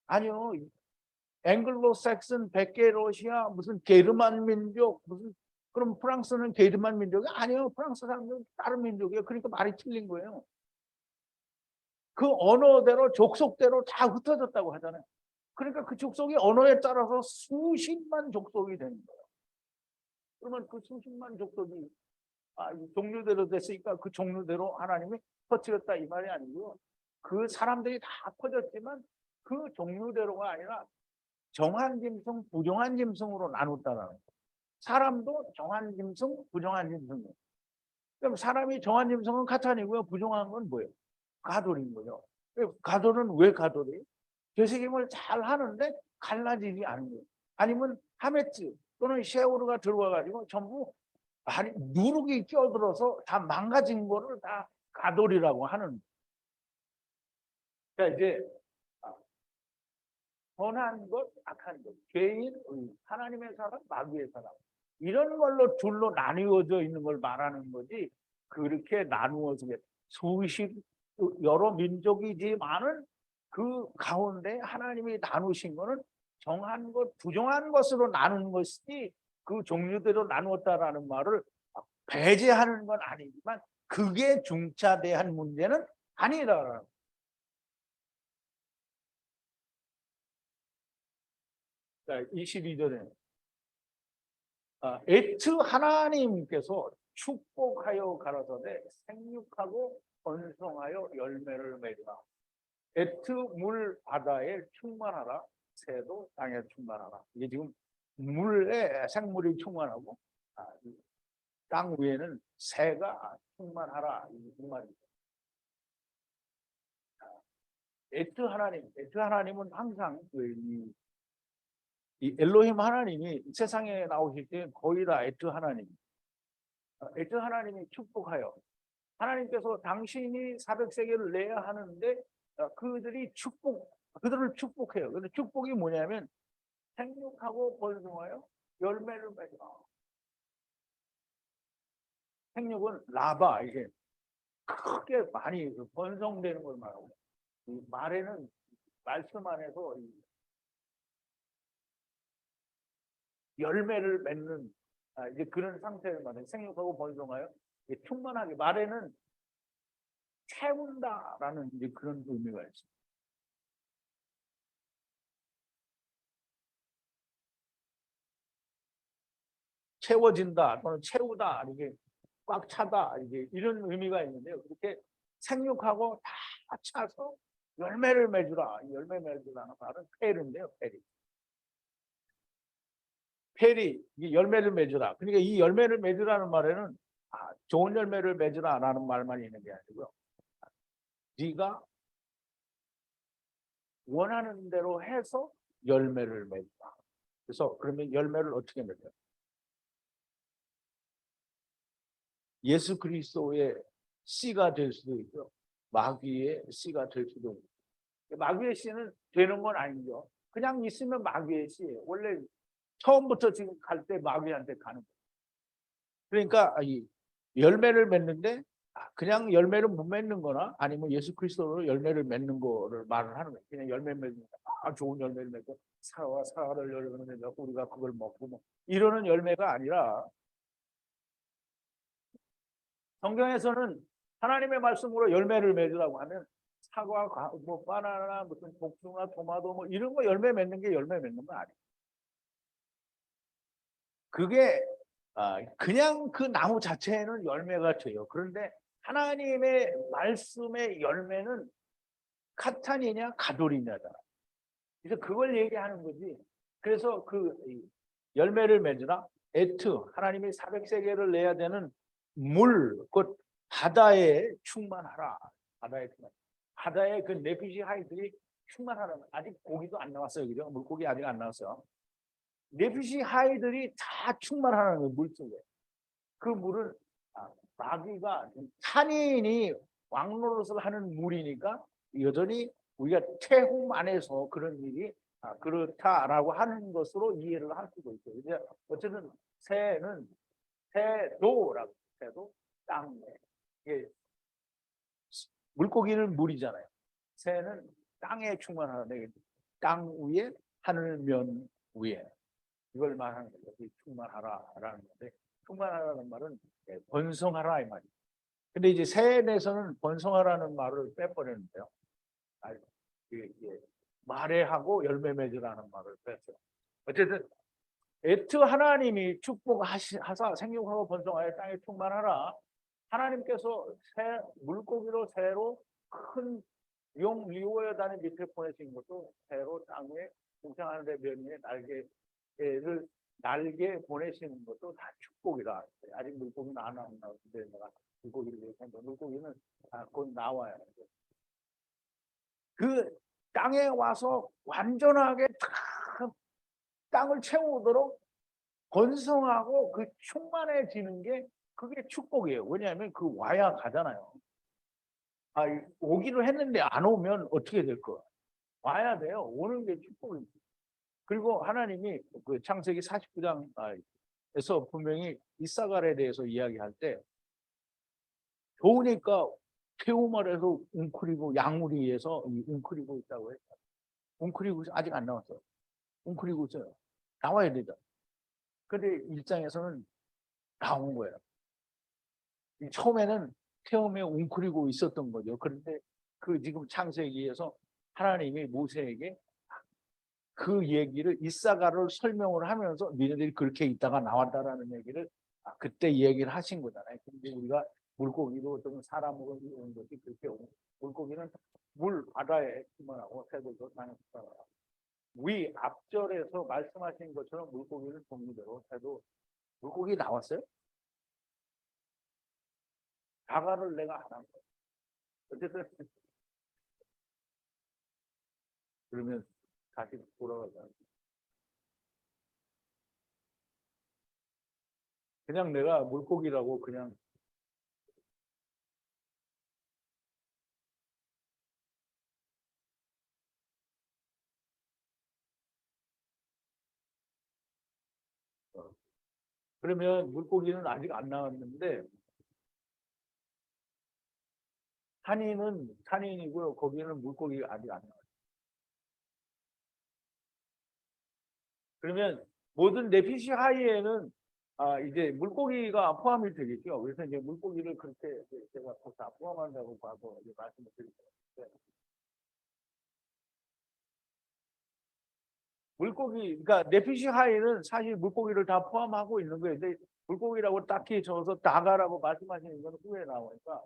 아니요. 앵글로색슨, 백개 러시아, 무슨 게르만 민족, 무슨 그럼 프랑스는 게르만 민족이 아니에요. 프랑스 사람들은 다른 민족이에요. 그러니까 말이 틀린 거예요. 그 언어대로 족속대로 다 흩어졌다고 하잖아요. 그러니까 그 족속이 언어에 따라서 수십만 족속이 되는 거예요. 그러면 그 수십만 족속이 종류대로 됐으니까 그 종류대로 하나님이 퍼뜨렸다 이 말이 아니고요. 그 사람들이 다 퍼졌지만 그 종류대로가 아니라 정한 짐승, 부정한 짐승으로 나눴다라는 거예요. 사람도 정한 짐승, 부정한 짐승이에요. 그럼 사람이 정한 짐승은 카탄이고요. 부정한 건 뭐예요? 가돌인 거죠. 가돌은 왜 가돌이에요? 되새김을 잘 하는데 갈라지지 않은 거예요. 아니면 하메츠 또는 쉐오르가 들어와가지고 전부 누룩이 끼어들어서 다 망가진 거를 다 가돌이라고 하는. 그러니까 이제 선한 것, 악한 것, 죄인, 하나님의 사람, 마귀의 사람 이런 걸로 둘로 나뉘어져 있는 걸 말하는 거지 그렇게 나누어서 수십 여러 민족이지만은 그 가운데 하나님이 나누신 거는 정한 것, 부정한 것으로 나누는 것이지 그 종류대로 나누었다라는 말을 배제하는 건 아니지만 그게 중차대한 문제는 아니다. 22절에 에트 하나님께서 축복하여 가라사대 생육하고 번성하여 열매를 맺으라. 에트 물 바다에 충만하라. 새도 땅에 충만하라. 이게 지금 물에 생물이 충만하고 땅 위에는 새가 충만하라 이 말입니다. 에트 하나님은 항상 이 엘로힘 하나님이 세상에 나오실 때 거의 다 에트 하나님. 에트 하나님이 축복하여 하나님께서 당신이 400세계를 내야 하는데 그들을 축복해요. 근데 축복이 뭐냐면 생육하고 번성하여 열매를 맺어. 생육은 라바 이게 크게 많이 번성되는 걸 말하고 이 말에는 말씀 안에서 열매를 맺는 이제 그런 상태를 말해요. 생육하고 번성하여 충만하게 말에는 채운다라는 이제 그런 의미가 있습니다. 채워진다 또는 채우다 이게 꽉 차다 이게 이런 의미가 있는데요. 그렇게 생육하고 다 차서 열매를 맺으라. 열매 맺으라는 말은 페르인데요. 페리. 페리, 이 열매를 맺으라. 그러니까 이 열매를 맺으라는 말에는 좋은 열매를 맺으라라는 말만 있는 게 아니고요. 네가 원하는 대로 해서 열매를 맺다. 그래서 그러면 열매를 어떻게 맺어요? 예수 그리스도의 씨가 될 수도 있고요. 마귀의 씨가 될 수도 있고. 마귀의 씨는 되는 건 아니죠. 그냥 있으면 마귀의 씨예요. 원래 처음부터 지금 갈 때 마귀한테 가는 거예요. 그러니까 이 열매를 맺는데 그냥 열매를 못 맺는 거나 아니면 예수 그리스도로 열매를 맺는 거를 말을 하는 거예요. 그냥 열매 맺는 좋은 열매를 맺고 사과를 열매를 맺고 우리가 그걸 먹고 뭐 이러는 열매가 아니라 성경에서는 하나님의 말씀으로 열매를 맺으라고 하면 사과, 뭐 바나나, 무슨 복숭아, 토마토 뭐 이런 거 열매 맺는 게 열매 맺는 거 아니에요. 그게 그냥 그 나무 자체에는 열매가 돼요. 그런데 하나님의 말씀의 열매는 카탄이냐 가돌이냐다. 그래서 그걸 얘기하는 거지. 그래서 그 열매를 맺으라. 에트 하나님이 400세계를 내야 되는 물, 곧 바다에 충만하라. 바다에 그 네피시 하이들이 충만하라. 아직 고기도 안 나왔어요, 그죠? 물고기 아직 안 나왔어요. 네피시 하이들이 다 충만하는 거예요, 물 속에. 그 물은 마귀가 탄인이 왕노릇을 하는 물이니까 여전히 우리가 태움 안에서 그런 일이 그렇다라고 하는 것으로 이해를 할 수도 있어요. 이제 어쨌든 새는 새도라고 새도 땅 이게 물고기는 물이잖아요. 새는 땅에 충만하는 땅 위에 하늘 면 위에 이걸 말하는 거죠. 충만하라라는 건데 충만하라는 말은 번성하라 이 말이에요. 근데 이제 세례에서는 번성하라는 말을 빼버렸는데요. 말해하고 열매 맺으라는 말을 뺐어요. 어쨌든 에트 하나님이 축복하사 생육하고 번성하여 땅에 충만하라. 하나님께서 새 물고기로 새로 큰 용 리오여 단의 밑에 보내신 것도 새로 땅에 공생하는 데 면에 날개 보내시는 것도 다 축복이라. 아직 물고기는 안 나오는데 내가 물고기를 얘기하는데 물고기는 곧 나와요. 그 땅에 와서 완전하게 땅을 채우도록 번성하고 그 충만해지는 게 그게 축복이에요. 왜냐하면 그 와야 가잖아요. 오기로 했는데 안 오면 어떻게 될 거야? 와야 돼요. 오는 게 축복입니다. 그리고 하나님이 그 창세기 49장에서 분명히 이사갈에 대해서 이야기할 때 좋으니까 태움 아래서 웅크리고 양우리에서 웅크리고 있다고 했어요. 웅크리고 아직 안 나왔어요. 웅크리고 있어요. 나와야 되죠. 근데 일장에서는 나온 거예요. 처음에는 태움에 웅크리고 있었던 거죠. 그런데 그 지금 창세기에서 하나님이 모세에게 그 얘기를 이사가를 설명을 하면서 니네들이 그렇게 있다가 나왔다라는 얘기를 그때 얘기를 하신 거잖아요. 근데 우리가 물고기도 어떤 사람으로 이런 것이 그렇게 물고기는 물 바다에 충만하고 새들도 땅에 충만하고 위 앞절에서 말씀하신 것처럼 물고기는 종류대로 새도 물고기 나왔어요? 자가를 내가 안 한 거예요. 어쨌든 그러면 다시 돌아가자. 그냥 내가 물고기라고 그냥 그러면 물고기는 아직 안 나왔는데 산인이고요. 거기는 물고기가 아직 안 나와요. 그러면 모든 네피시 하이에는 이제 물고기가 포함이 되겠죠. 그래서 이제 물고기를 그렇게 제가 다 포함한다고 봐서 말씀을 드릴게요. 물고기, 그러니까 네피시 하이는 사실 물고기를 다 포함하고 있는 거예요. 근데 물고기라고 딱히 적어서 다가라고 말씀하시는 건 후에 나오니까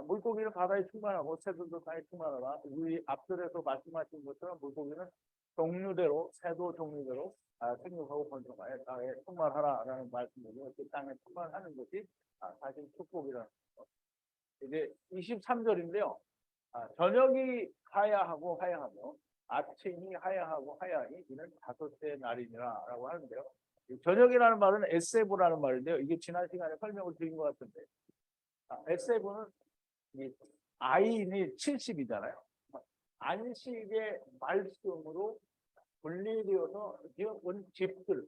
물고기는 바다에 충만하고 새들도 땅에 충만하다. 우리 앞절에서 말씀하신 것처럼 물고기는 종류대로 세도 종류대로 생육하고 번성하여 땅에 충만하라라는 말씀으로 그 땅에 충만하는 것이 사실 축복이라는 거. 이제 23절인데요. 저녁이 하야하고 하야하며 아침이 하야하고 하야하니 이는 다섯째 날이니라라고 하는데요. 저녁이라는 말은 에세브라는 말인데요. 이게 지난 시간에 설명을 드린 것 같은데 에세브는 아인이 70이잖아요. 안식의 말씀으로 분리되어서 온 집들,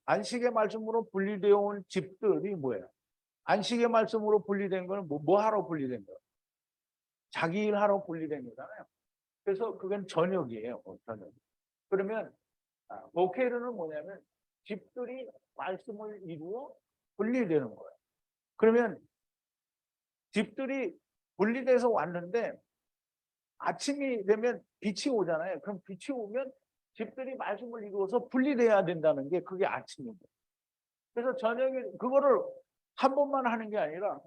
안식의 말씀으로 분리되어 온 집들이 뭐예요? 안식의 말씀으로 분리된 거는 뭐 하러 분리된 거예요? 자기 일 하러 분리된 거잖아요. 그래서 그건 저녁이에요. 저녁. 그러면 보케르는 뭐냐면 집들이 말씀을 이루어 분리되는 거예요. 그러면 집들이 분리돼서 왔는데 아침이 되면 빛이 오잖아요. 그럼 빛이 오면 집들이 말씀을 이루어서 분리돼야 된다는 게 그게 아침입니다. 그래서 저녁에 그거를 한 번만 하는 게 아니라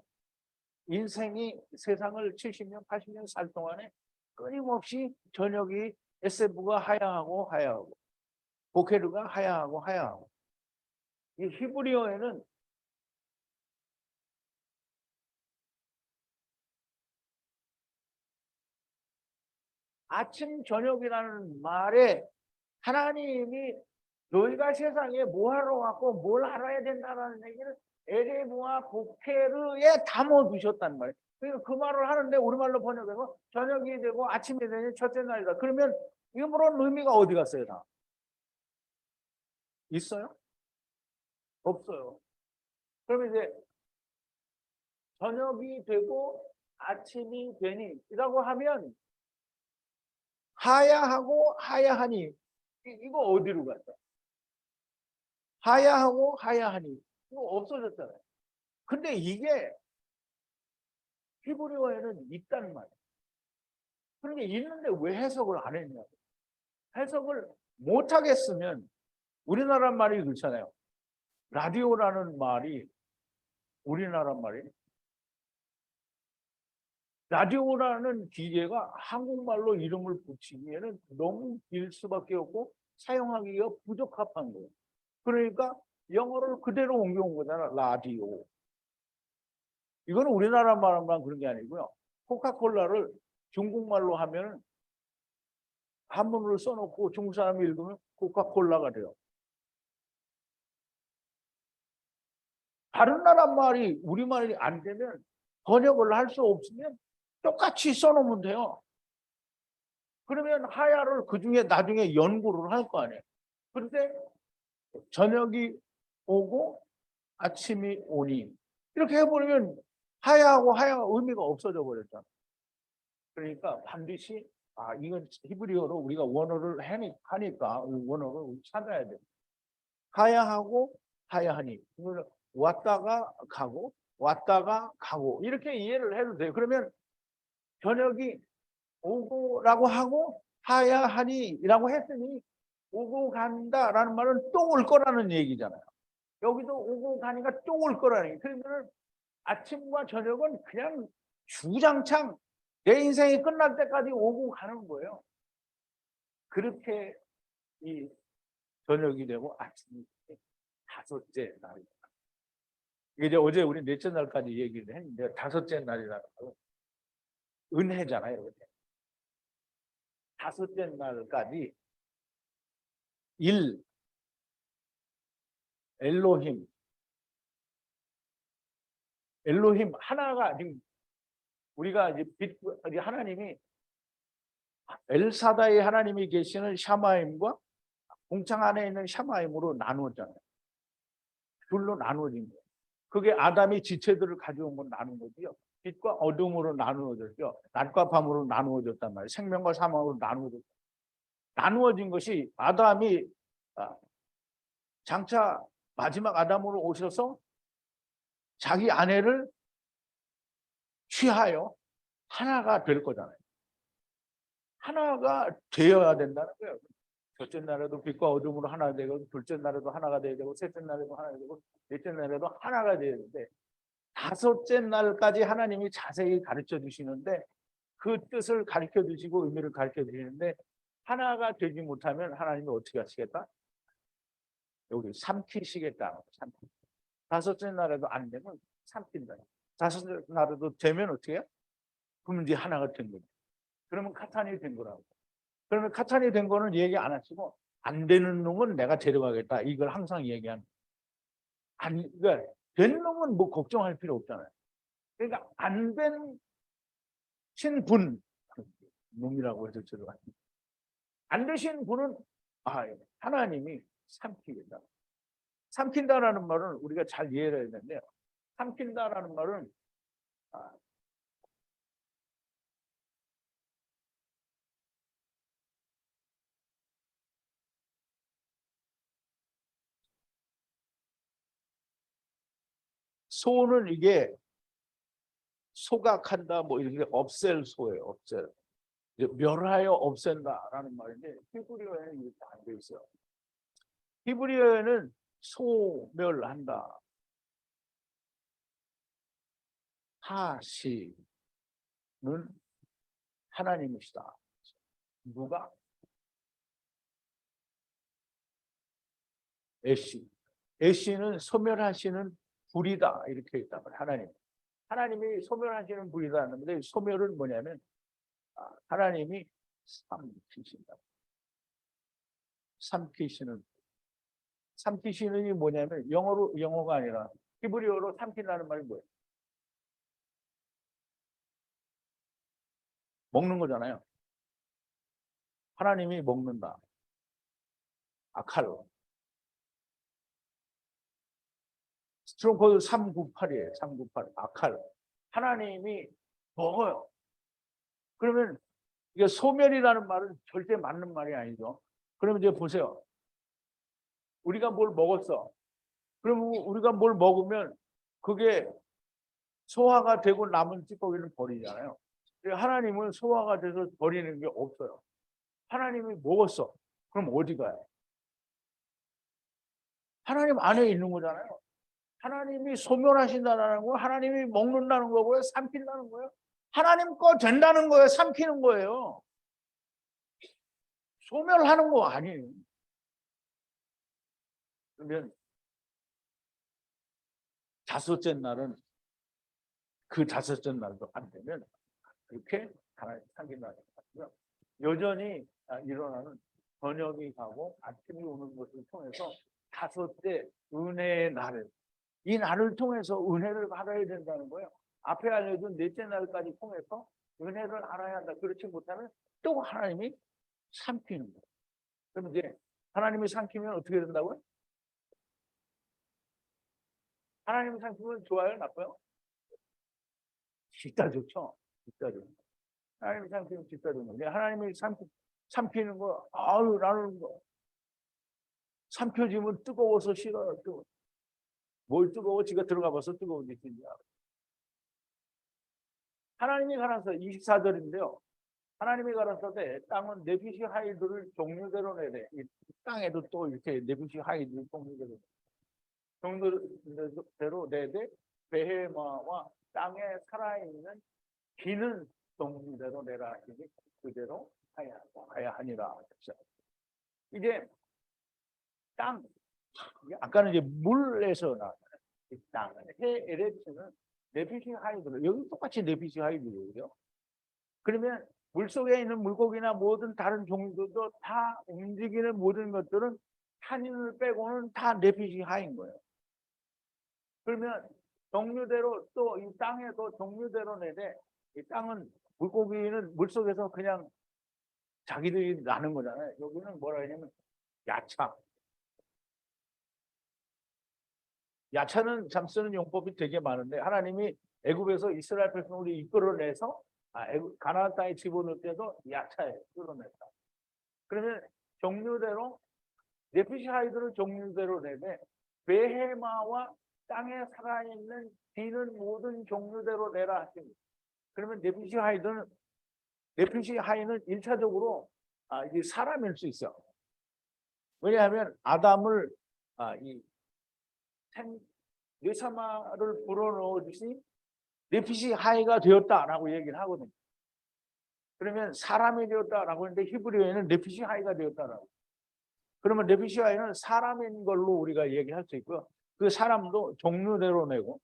인생이 세상을 70년, 80년 살 동안에 끊임없이 저녁이 에세브가 하야하고 하야하고 보케르가 하야하고 하야하고 이 히브리어에는 아침 저녁이라는 말에 하나님이 너희가 세상에 뭐 하러 왔고 뭘 알아야 된다는 얘기를 에레브와 보케르에 담아두셨단 말이에요. 그러니까 그 말을 하는데 우리말로 번역해서 저녁이 되고 아침이 되니 첫째 날이다. 그러면 이런 의미가 어디 갔어요? 다 있어요? 없어요. 그러면 이제 저녁이 되고 아침이 되니 이라고 하면 하야하고 하야하니 이거 어디로 갔어요? 하야하고 하야하니 이거 없어졌잖아요. 근데 이게 히브리어에는 있다는 말이에요. 그런데 있는데 왜 해석을 안 했냐고. 해석을 못 하겠으면 우리나라 말이 그렇잖아요. 라디오라는 말이 우리나라 말이 라디오라는 기계가 한국말로 이름을 붙이기에는 너무 길 수밖에 없고 사용하기가 부적합한 거예요. 그러니까 영어를 그대로 옮겨온 거잖아. 라디오. 이거는 우리나라 말만 그런 게 아니고요. 코카콜라를 중국말로 하면 한문으로 써놓고 중국 사람이 읽으면 코카콜라가 돼요. 다른 나라 말이 우리말이 안 되면 번역을 할 수 없으면 똑같이 써놓으면 돼요. 그러면 하야를 그중에 나중에 연구를 할 거 아니에요. 그런데 저녁이 오고 아침이 오니 이렇게 해버리면 하야하고 하야가 의미가 없어져 버렸잖아요. 그러니까 반드시 이건 히브리어로 우리가 원어를 하니까 원어를 찾아야 돼요. 하야하고 하야하니 왔다가 가고 왔다가 가고 이렇게 이해를 해도 돼요. 그러면 저녁이 오고라고 하고 하야하니라고 했으니 오고 간다라는 말은 또 올 거라는 얘기잖아요. 여기도 오고 가니까 또 올 거라는 얘기. 그러면 아침과 저녁은 그냥 주장창 내 인생이 끝날 때까지 오고 가는 거예요. 그렇게 이 저녁이 되고 아침이 다섯째 날이다. 이제 어제 우리 넷째 날까지 얘기를 했는데 다섯째 날이라는 건 은혜잖아요. 다섯째 날까지 일, 엘로힘 하나가 지금 우리가 이제 하나님이 엘사다의 하나님이 계시는 샤마임과 공창 안에 있는 샤마임으로 나누었잖아요. 둘로 나누어진 거예요. 그게 아담이 지체들을 가져온 건 나눈 거고요. 빛과 어둠으로 나누어졌죠. 낮과 밤으로 나누어졌단 말이에요. 생명과 사망으로 나누어졌죠. 나누어진 것이 아담이 장차 마지막 아담으로 오셔서 자기 아내를 취하여 하나가 될 거잖아요. 하나가 되어야 된다는 거예요. 첫째 날에도 빛과 어둠으로 하나 되고 둘째 날에도 하나가 되어야 되고 셋째 날에도 하나 되고 넷째 날에도 하나가 되어야 되는데 다섯째 날까지 하나님이 자세히 가르쳐 주시는데 그 뜻을 가르쳐 주시고 의미를 가르쳐 주시는데 하나가 되지 못하면 하나님이 어떻게 하시겠다? 여기 삼키시겠다. 다섯째 날에도 안 되면 삼킨다. 다섯째 날에도 되면 어떻게 해요? 그러면 이제 하나가 된 거죠. 그러면 카탄이 된 거라고. 그러면 카탄이 된 거는 얘기 안 하시고 안 되는 놈은 내가 데려가겠다. 이걸 항상 얘기하는. 그러니까 된 놈은 뭐 걱정할 필요 없잖아요. 그러니까 안 된 신분 놈이라고 해서 들어가요. 안 되신 분은 하나님이 삼키겠다. 삼킨다라는 말은 우리가 잘 이해를 해야 되는데요. 삼킨다라는 말은 소는 이게 소각한다 뭐 이렇게 없앨 소예요. 없앨. 멸하여 없앤다라는 말인데 히브리어에는 이렇게 안 돼 있어요. 히브리어에는 소멸한다. 하시는 하나님이시다. 누가? 애시. 애시는 소멸하시는 불이다. 이렇게 있단 말이에요. 하나님. 하나님이 소멸하시는 불이다 하는데 소멸은 뭐냐면 하나님이 삼키신다. 삼키시는이 뭐냐면 영어가 아니라 히브리어로 삼킨다는 말이 뭐예요? 먹는 거잖아요. 하나님이 먹는다. 아칼로. 스트롱코드 398이에요. 398. 아칼. 하나님이 먹어요. 그러면 이게 소멸이라는 말은 절대 맞는 말이 아니죠. 그러면 이제 보세요. 우리가 뭘 먹었어. 그러면 우리가 뭘 먹으면 그게 소화가 되고 남은 찌꺼기는 버리잖아요. 하나님은 소화가 돼서 버리는 게 없어요. 하나님이 먹었어. 그럼 어디 가요? 하나님 안에 있는 거잖아요. 하나님이 소멸하신다는 거, 하나님이 먹는다는 거고요, 삼킨다는 거예요. 하나님 거 된다는 거예요, 삼키는 거예요. 소멸하는 거 아니에요. 그러면 다섯째 날은 그 다섯째 날도 안 되면 그렇게 하나님 삼킨다는 거고요. 여전히 일어나는 저녁이 가고 아침이 오는 것을 통해서 다섯째 은혜의 날을 이 날을 통해서 은혜를 받아야 된다는 거예요. 앞에 알려준 넷째 날까지 통해서 은혜를 알아야 한다. 그렇지 못하면 또 하나님이 삼키는 거예요. 그럼 이제 하나님이 삼키면 어떻게 된다고요? 하나님이 삼키면 좋아요? 나빠요? 진짜 좋죠. 진짜 좋죠. 하나님이 삼키면 진짜 좋은 거예요. 하나님이 삼키는 거, 나는 거. 삼켜지면 뜨거워서 싫어요. 뭘 뜨거워? 지가 들어가 봐서 뜨거운 짓이냐. 하나님이 가라서 24절인데요. 하나님이 가라사대 땅은 네피시 하이드를 종류대로 내래. 이 땅에도 또 이렇게 네피시 하이드를 종류대로 내되 베헤마와 땅에 살아있는 기는 종류대로 내라 하시니 그대로 하야 하니라. 이제 땅, 아까는 이제 물에서 나왔잖아요. 이 땅, LH는 네피시 하이드로, 여기 똑같이 네피시 하이드로요. 그러면 물속에 있는 물고기나 모든 다른 종류들도 다 움직이는 모든 것들은 탄닌을 빼고는 다 네피시 하인 거예요. 그러면 종류대로 또 이 땅에도 종류대로 내되 이 땅은 물고기는 물속에서 그냥 자기들이 나는 거잖아요. 여기는 뭐라 하냐면 야차. 야차는 참 쓰는 용법이 되게 많은데 하나님이 애굽에서 이스라엘 백성을 이끌어내서 가나안 땅에 집어넣을 때도 야차에 끌어냈다. 그러면 종류대로 네피시 하이드를 종류대로 내되 베헤마와 땅에 살아있는 비는 모든 종류대로 내라 하십니다. 그러면 네피시 하이는 1차적으로 이게 사람일 수 있어. 왜냐하면 아담을 이 뇌사마를 불어넣어 주시 네피시 하이가 되었다라고 얘기를 하거든요. 그러면 사람이 되었다라고 했는데 히브리어에는 네피시 하이가 되었다라고. 그러면 네피시 하이는 사람인 걸로 우리가 얘기할 수 있고요. 그 사람도 종류대로 내고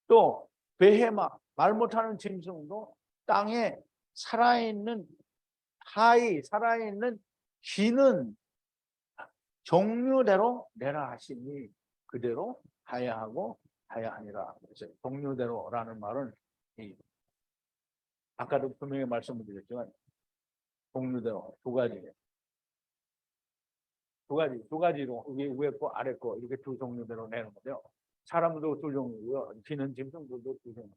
또 베헤마 말 못하는 짐승도 땅에 살아있는 하이 살아있는 기는 종류대로 내라 하시니 그대로 하야 하고 하야 하니라. 그래서 종류대로라는 말은 아까도 분명히 말씀을 드렸지만 종류대로 두 가지로 위에 거 아래 거 이렇게 두 종류대로 내는 거죠. 사람도 두 종류고요. 기는 짐승들도 두 종류.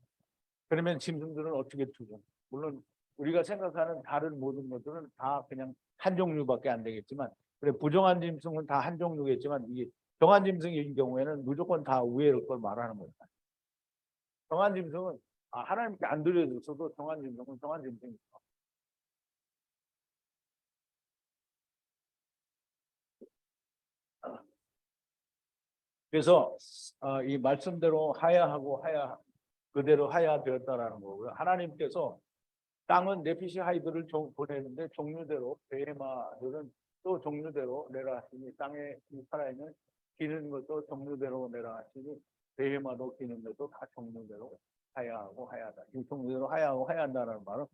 그러면 짐승들은 어떻게 두 종류? 물론 우리가 생각하는 다른 모든 것들은 다 그냥 한 종류밖에 안 되겠지만, 그래 부정한 짐승은 다 한 종류겠지만 이게 정한 짐승인 경우에는 무조건 다 위에 걸 말하는 거예요. 정한 짐승은 하나님께 안 드려졌어도 정한 짐승은 정한 짐승이죠. 그래서 이 말씀대로 하야하고 그대로 하야 되었다라는 거고요. 하나님께서 땅은 네피시 하이들을 보내는데 종류대로 베헤마들은 또 종류대로 내라 하시니 땅에 살아있는 기는 것도 종류대로 내라 하시니 베헤마도 기는 것도 다 종류대로 하야하고 하야하다. 이 종류대로 하야하고 하야한다는 말은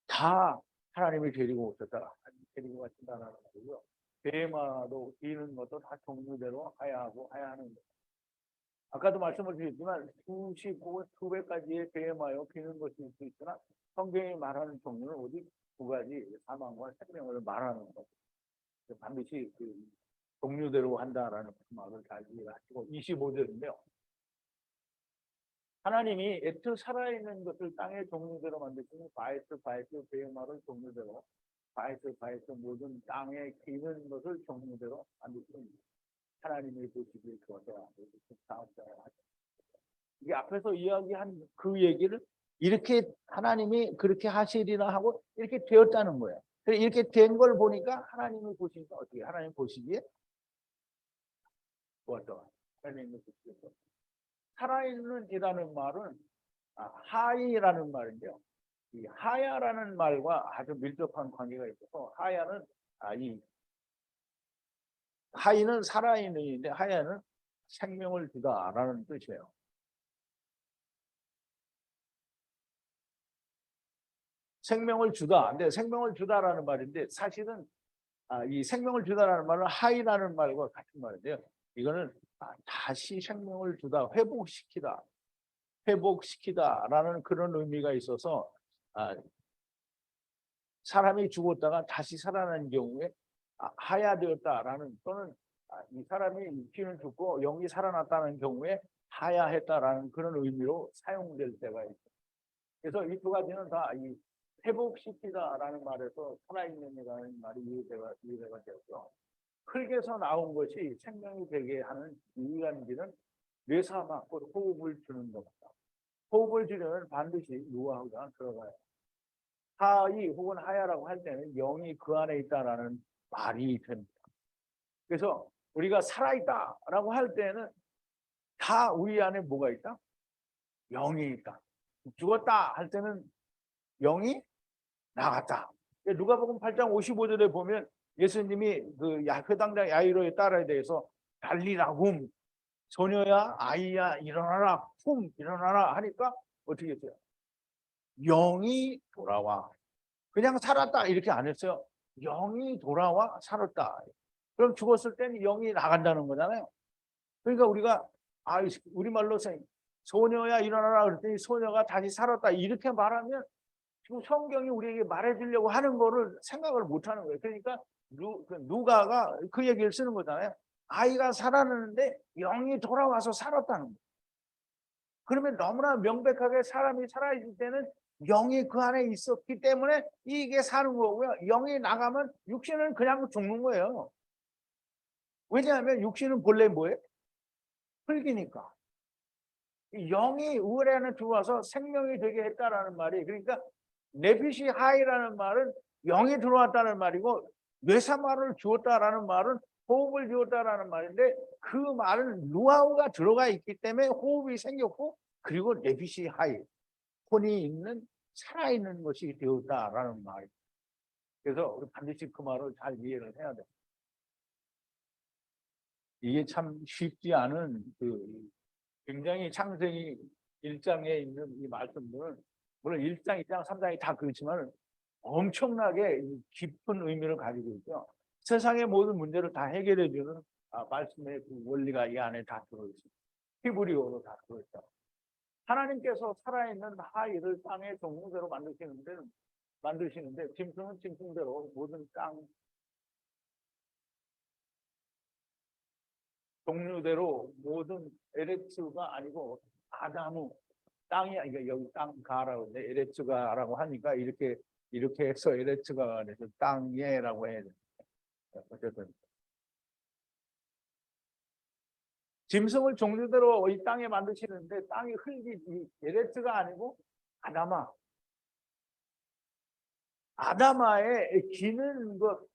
다 하나님이 데리고 오셨다. 데리고 가신다는 거고요. 베헤마도 기는 것도 다 종류대로 하야하고 하야하는 거예요. 아까도 말씀을 드렸지만 수십 혹은 수백 가지의 베헤마요 기는 것이 있을 수 있으나 성경이 말하는 종류는 오직 두 가지 사망과 생명을 말하는 것. 반드시 그 종류대로 한다라는 말을 잘 이해하시고 25절인데요. 하나님이 애초 살아있는 것을 땅의 종류대로 만드시니 바이스 베헤마를 종류대로 바이스 모든 땅에 기는 것을 종류대로 만드시니 하나님의 보시기에 그것과 이게 앞에서 이야기한 그 얘기를 이렇게 하나님이 그렇게 하시리라 하고 이렇게 되었다는 거예요. 이렇게 된 걸 보니까 하나님이 보시니까 어떻게 하나님 보시기에 좋았다. 하나님이 보시기에 살아있는이라는 말은 하이라는 말인데요. 이 하야라는 말과 아주 밀접한 관계가 있어서 하야는 이 하이는 살아있는인데 하야는 생명을 주다라는 뜻이에요. 생명을 주다. 근데 생명을 주다라는 말인데 사실은 이 생명을 주다라는 말은 하이라는 말과 같은 말인데요. 이거는 다시 생명을 주다, 회복시키다라는 그런 의미가 있어서 사람이 죽었다가 다시 살아난 경우에 하야되었다라는 또는 이 사람이 피는 죽고 영이 살아났다는 경우에 하야했다라는 그런 의미로 사용될 때가 있어요. 그래서 이 두 가지는 다 이 회복시키다라는 말에서 살아있는이라는 말이 이해가 되었죠. 흙에서 나온 것이 생명이 되게 하는 유일한 길은 뇌사막, 호흡을 주는 겁니다. 호흡을 주려면 반드시 노하우가 들어가요. 하이 혹은 하야라고 할 때는 영이 그 안에 있다라는 말이 됩니다. 그래서 우리가 살아있다라고 할 때는 다 우리 안에 뭐가 있다? 영이 있다. 죽었다 할 때는 영이 나갔다. 누가복음 8장 55절에 보면 예수님이 그 회당장 야이로의 딸에 대해서 달리라훔 소녀야 아이야 일어나라 훔 일어나라 하니까 어떻게 했어요? 영이 돌아와. 그냥 살았다 이렇게 안 했어요. 영이 돌아와 살았다. 그럼 죽었을 때는 영이 나간다는 거잖아요. 그러니까 우리가 우리말로 소녀야 일어나라 그랬더니 소녀가 다시 살았다 이렇게 말하면 지금 성경이 우리에게 말해주려고 하는 거를 생각을 못하는 거예요. 그러니까 누가가 그 얘기를 쓰는 거잖아요. 아이가 살았는데 영이 돌아와서 살았다는 거예요. 그러면 너무나 명백하게 사람이 살아있을 때는 영이 그 안에 있었기 때문에 이게 사는 거고요. 영이 나가면 육신은 그냥 죽는 거예요. 왜냐하면 육신은 본래 뭐예요? 흙이니까. 영이 우리 안에 들어와서 생명이 되게 했다라는 말이, 그러니까 네피시 하이라는 말은 영이 들어왔다는 말이고 뇌사마를 주었다라는 말은 호흡을 주었다라는 말인데 그 말은 루아우가 들어가 있기 때문에 호흡이 생겼고 그리고 네피시 하이 혼이 있는 살아있는 것이 되었다라는 말이에요. 그래서 우리 반드시 그 말을 잘 이해를 해야 돼요. 이게 참 쉽지 않은 굉장히 창세기 1장에 있는 이 말씀들은 물론 1장, 2장, 3장이 다 그렇지만 엄청나게 깊은 의미를 가지고 있죠. 세상의 모든 문제를 다 해결해주는 말씀의 그 원리가 이 안에 다 들어있습니다. 히브리어로 다 들어있다. 하나님께서 살아있는 하이를 땅의 종류대로 만드시는데 짐승은 짐승대로 모든 땅 종류대로 모든 에레츠가 아니고 아다무 땅이 이게 여기 땅 가라고 하는데 에레츠가라고 하니까 이렇게 해서 에레츠가 돼서 땅에라고 해야 돼. 어쨌든 짐승을 종류대로 이 땅에 만드시는데 땅이 흙이 에레츠가 아니고 아다마에 기는 것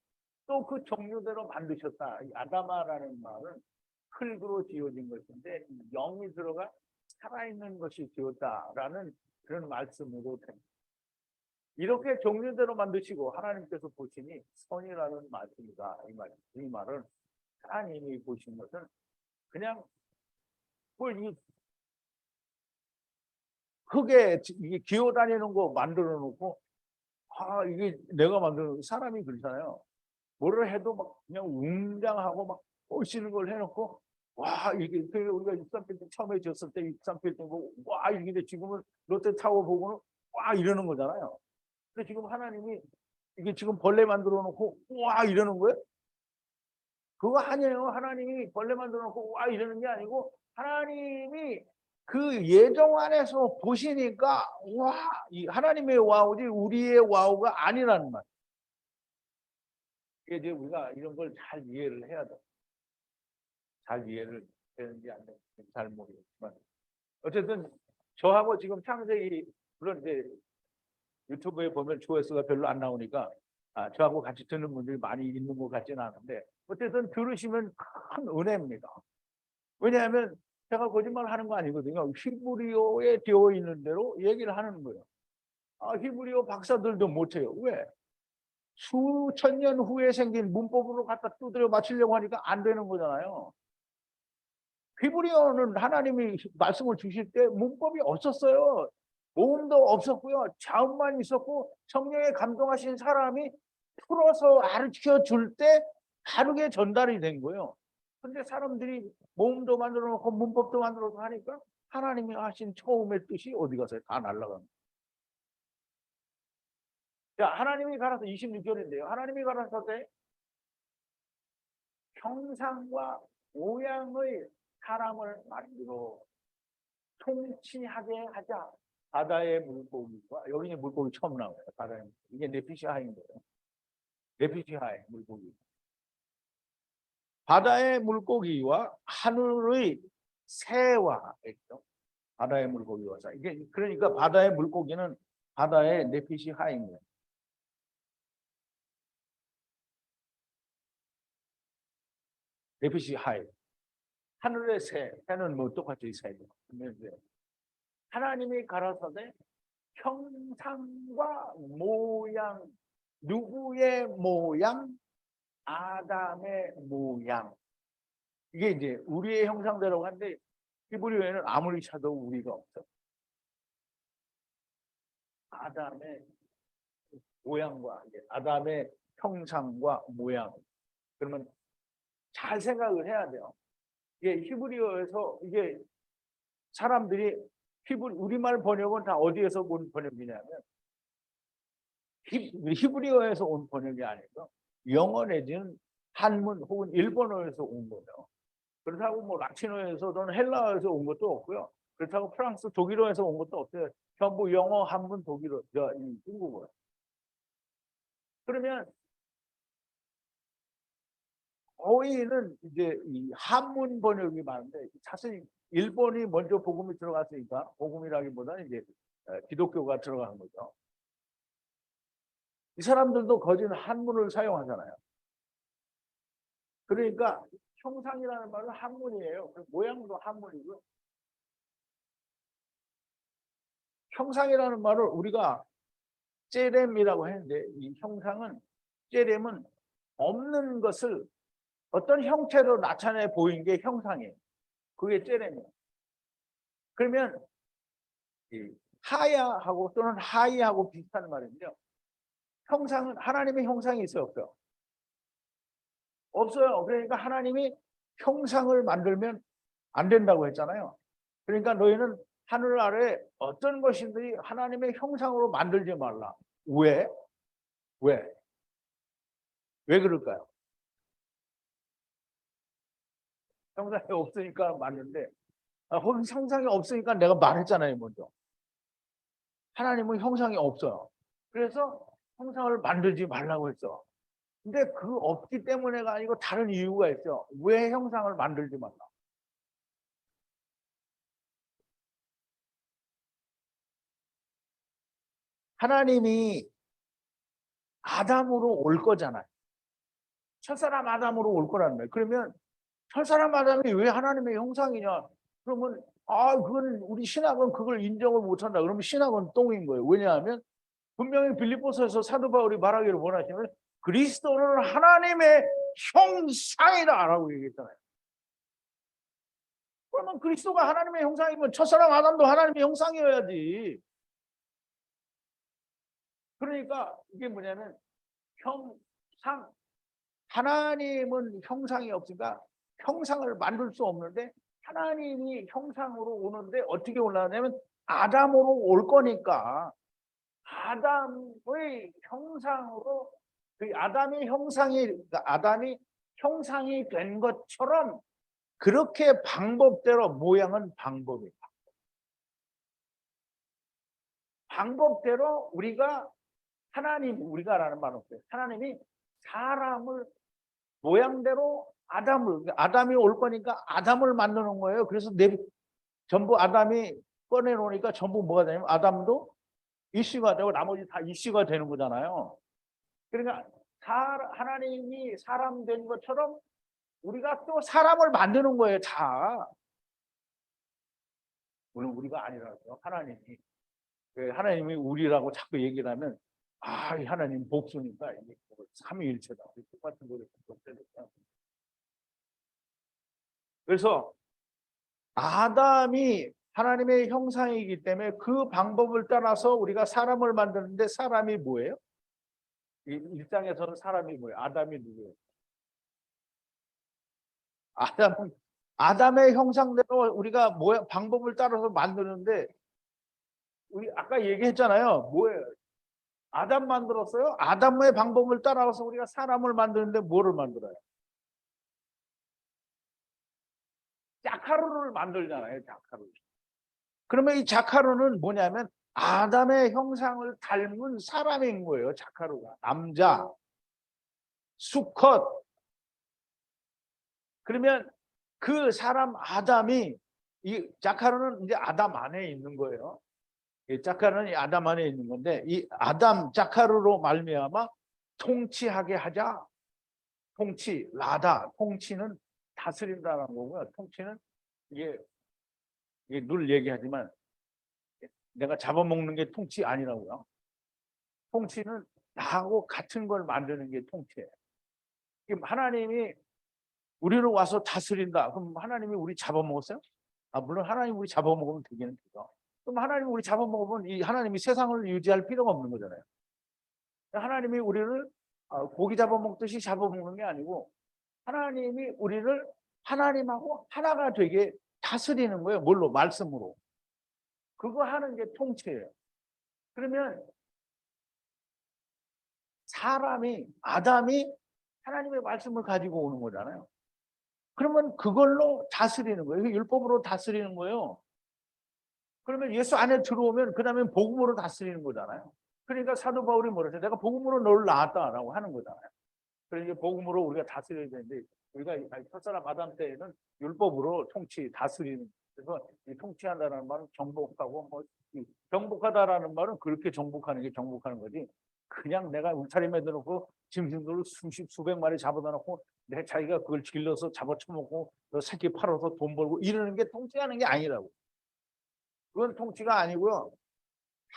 또 그 종류대로 만드셨다. 이 아다마라는 말은 흙으로 지어진 것인데 영이 들어가 살아있는 것이 되었다라는 그런 말씀으로 됩니다. 이렇게 종류대로 만드시고 하나님께서 보시니 선이라는 말씀이다. 이 말은 하나님이 보신 것은 그냥 흙에 이게 기어다니는 거 만들어 놓고 이게 내가 만드는 사람이 그렇잖아요. 뭐를 해도 막 그냥 웅장하고 막 멋있는 걸 해놓고 이게 우리가 63빌딩 처음에 지었을 때 63빌딩 보고 이게 지금은 롯데타워 보고는 이러는 거잖아요. 근데 지금 하나님이 이게 지금 벌레 만들어 놓고 이러는 거예요? 그거 아니에요. 하나님이 벌레 만들어 놓고 이러는 게 아니고 하나님이 그 예정 안에서 보시니까 이 하나님의 와우지 우리의 와우가 아니라는 말. 이제 우리가 이런 걸 잘 이해를 해야 돼. 잘 이해를 되는지 안 되는지 잘 모르겠지만 어쨌든 저하고 지금 창세기 물론 이제 유튜브에 보면 조회수가 별로 안 나오니까 저하고 같이 듣는 분들이 많이 있는 것 같지는 않은데 어쨌든 들으시면 큰 은혜입니다. 왜냐하면 제가 거짓말 하는 거 아니거든요. 히브리어에 되어 있는 대로 얘기를 하는 거예요. 히브리어 박사들도 못해요. 왜? 수천 년 후에 생긴 문법으로 갖다 두드려 맞추려고 하니까 안 되는 거잖아요. 히브리어는 하나님이 말씀을 주실 때 문법이 없었어요. 모음도 없었고요. 자음만 있었고 성령에 감동하신 사람이 풀어서 가르쳐 줄 때 다르게 전달이 된 거예요. 근데 사람들이 모음도 만들어 놓고 문법도 만들어 놓고 하니까 하나님이 하신 처음의 뜻이 어디 가서 다 날아갑니다. 자, 하나님이 가라서 26절인데요. 하나님이 가라사대 형상과 모양의 사람을 만들어 통치하게 하자. 바다의 물고기와 여기는 물고기 처음 나와요. 바다의 이게 네피시하인 거예요. 네피시하의 물고기. 바다의 물고기와 하늘의 새와 있죠. 바다의 물고기와 새. 이게 그러니까 바다의 물고기는 바다의 네피시하인 거예요. 네피시하이. 하늘의 새는 뭐 똑같이 새죠. 하나님이 가라사대 형상과 모양, 누구의 모양? 아담의 모양. 이게 이제 우리의 형상대로 하는데 히브리어에는 아무리 찾아도 우리가 없어. 아담의 모양과 아담의 형상과 모양. 그러면 잘 생각을 해야 돼요. 이게 히브리어에서 이게 사람들이 우리말 번역은 다 어디에서 온 번역이냐면 히브리어에서 온 번역이 아니고 영어 내지는 한문 혹은 일본어에서 온 거예요. 그렇다고 뭐 라틴어에서든 헬라어에서 온 것도 없고요. 그렇다고 프랑스, 독일어에서 온 것도 없어요. 전부 영어, 한문, 독일어, 중국어예요. 그러면 거의는 이제 이 한문 번역이 많은데 사실 일본이 먼저 복음이 들어갔으니까 복음이라기보다는 이제 기독교가 들어간 거죠. 이 사람들도 거진 한문을 사용하잖아요. 그러니까 형상이라는 말은 한문이에요. 모양도 한문이고요. 형상이라는 말을 우리가 째렘이라고 했는데 이 형상은 째렘은 없는 것을 어떤 형태로 나타내 보인 게 형상이에요. 그게 째렘이에요. 그러면 이 하야하고 또는 하이하고 비슷한 말인데요. 형상은 하나님의 형상이 있어요, 없어요? 없어요. 그러니까 하나님이 형상을 만들면 안 된다고 했잖아요. 그러니까 너희는 하늘 아래 어떤 것이든지 하나님의 형상으로 만들지 말라. 왜? 왜? 왜 그럴까요? 형상이 없으니까 맞는데 형상이 없으니까 내가 말했잖아요, 먼저. 하나님은 형상이 없어요. 그래서 형상을 만들지 말라고 했어. 근데 그 없기 때문에가 아니고 다른 이유가 있어. 왜 형상을 만들지 말라? 하나님이 아담으로 올 거잖아요. 첫사람 아담으로 올 거란 말이에요. 그러면 첫사람 아담이 왜 하나님의 형상이냐? 그러면 그건 우리 신학은 그걸 인정을 못한다. 그러면 신학은 똥인 거예요. 왜냐하면 분명히 빌립보서에서 사도 바울이 말하기를 원하시면 그리스도는 하나님의 형상이다라고 얘기했잖아요. 그러면 그리스도가 하나님의 형상이면 첫사람 아담도 하나님의 형상이어야지. 그러니까 이게 뭐냐면 형상, 하나님은 형상이 없으니까 형상을 만들 수 없는데 하나님이 형상으로 오는데 어떻게 올라가냐면 아담으로 올 거니까 아담의 형상으로 그 아담의 형상이 아담이 형상이 된 것처럼 그렇게 방법대로 모양은 방법이에요. 방법대로 우리가 우리가라는 말은 없어요. 하나님이 사람을 모양대로 아담이 올 거니까 아담을 만드는 거예요. 그래서 전부 아담이 꺼내 놓으니까 전부 뭐가 되냐면 아담도 이슈가 되고 나머지 다 이슈가 되는 거잖아요. 그러니까 하나님이 사람 된 것처럼 우리가 또 사람을 만드는 거예요. 다. 물론 우리가 아니라고요. 하나님이 우리라고 자꾸 얘기를 하면 이 하나님 복수니까 이게 삼위일체다. 똑같은 거를 그래서 아담이 하나님의 형상이기 때문에 그 방법을 따라서 우리가 사람을 만드는데 사람이 뭐예요? 일상에서는 사람이 뭐예요? 아담이 누구예요? 아담의 형상대로 우리가 방법을 따라서 만드는데 우리 아까 얘기했잖아요. 뭐예요? 아담 만들었어요? 아담의 방법을 따라서 우리가 사람을 만드는데 뭐를 만들어요? 자카루를 만들잖아요. 자카루. 그러면 이 자카루는 뭐냐면 아담의 형상을 닮은 사람인 거예요. 자카루가. 남자, 수컷. 그러면 그 사람 아담이 이 자카루는 이제 아담 안에 있는 거예요. 이 자카루는 이 아담 안에 있는 건데 이 아담 자카루로 말미암아 통치하게 하자. 통치는 다스린다는 거고요. 통치는 이게 늘 얘기하지만 내가 잡아먹는 게 통치 아니라고요. 통치는 나하고 같은 걸 만드는 게 통치예요. 하나님이 우리를 와서 다스린다. 그럼 하나님이 우리 잡아먹었어요? 물론 하나님이 우리 잡아먹으면 되기는 되죠. 그럼 하나님이 우리 잡아먹으면 이 하나님이 세상을 유지할 필요가 없는 거잖아요. 하나님이 우리를 고기 잡아먹듯이 잡아먹는 게 아니고 하나님이 우리를 하나님하고 하나가 되게 다스리는 거예요. 뭘로? 말씀으로. 그거 하는 게 통치예요. 그러면 아담이 하나님의 말씀을 가지고 오는 거잖아요. 그러면 그걸로 다스리는 거예요. 율법으로 다스리는 거예요. 그러면 예수 안에 들어오면 그 다음에 복음으로 다스리는 거잖아요. 그러니까 사도 바울이 뭐랬어요? 내가 복음으로 너를 낳았다라고 하는 거잖아요. 그러니까 복음으로 우리가 다스려야 되는데 우리가 첫사람 아담 때에는 율법으로 다스리는. 그래서 이 통치한다는 말은 정복하고 정복하다라는 말은 그렇게 정복하는 게 정복하는 거지. 그냥 내가 울타리에 넣어놓고 짐승들을 수백 마리 잡아다 놓고 내 자기가 그걸 길러서 잡아쳐먹고 새끼 팔아서 돈 벌고 이러는 게 통치하는 게 아니라고. 그건 통치가 아니고요.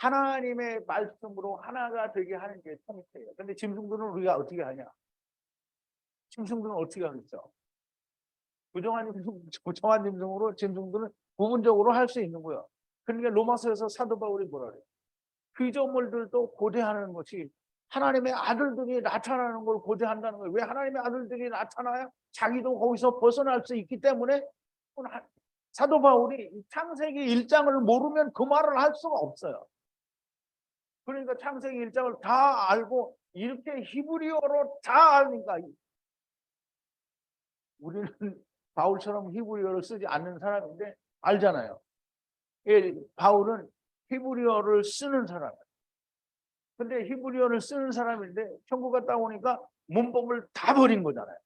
하나님의 말씀으로 하나가 되게 하는 게 통치예요. 근데 짐승들은 우리가 어떻게 하냐? 짐승들은 어떻게 하겠어? 부정한 짐승으로 짐승들은 부분적으로 할 수 있는 거야. 그러니까 로마서에서 사도 바울이 뭐라 그래요? 피조물들도 고대하는 것이 하나님의 아들들이 나타나는 걸 고대한다는 거예요. 왜 하나님의 아들들이 나타나요? 자기도 거기서 벗어날 수 있기 때문에 사도 바울이 창세기 1장을 모르면 그 말을 할 수가 없어요. 그러니까 창세기 1장을 다 알고 이렇게 히브리어로 다 아니까 우리는 바울처럼 히브리어를 쓰지 않는 사람인데 알잖아요. 바울은 히브리어를 쓰는 사람이에요. 근데 히브리어를 쓰는 사람인데 천국 갔다 오니까 문법을 다 버린 거잖아요.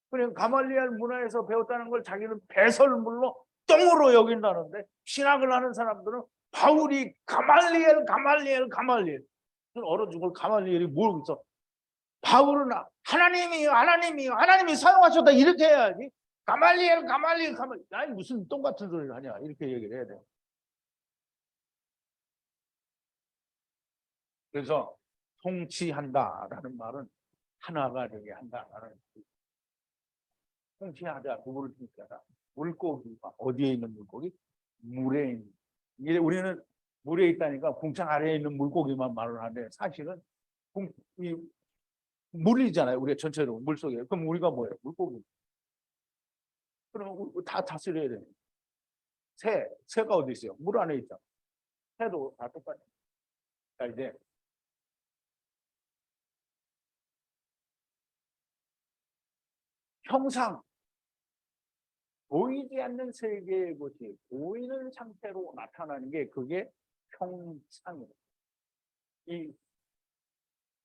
그러니까 가말리엘 문화에서 배웠다는 걸 자기는 배설물로 똥으로 여긴다는데 신학을 하는 사람들은 바울이 가말리엘 얼어 죽을 가말리엘이 모르겠어. 바울은 하나님이 사용하셨다 이렇게 해야지. 가말리엘. 아니 무슨 똥 같은 소리를 하냐 이렇게 얘기를 해야 돼. 그래서 통치한다라는 말은 하나가 되게 한다라는 통치하자, 누구를 통치하다. 물고기가 어디에 있는 물고기? 물에 있는. 이게 우리는 물에 있다니까 궁창 아래에 있는 물고기만 말을 하는데 사실은 이 물이잖아요. 우리가 전체적으로 물속에. 그럼 우리가 뭐예요? 물고기. 그러면 다 다스려야 돼요. 새가 어디 있어요? 물 안에 있죠. 새도 다 똑같아요. 자, 이제 형상, 보이지 않는 세계의 것이 보이는 상태로 나타나는 게 그게 형상이에요. 이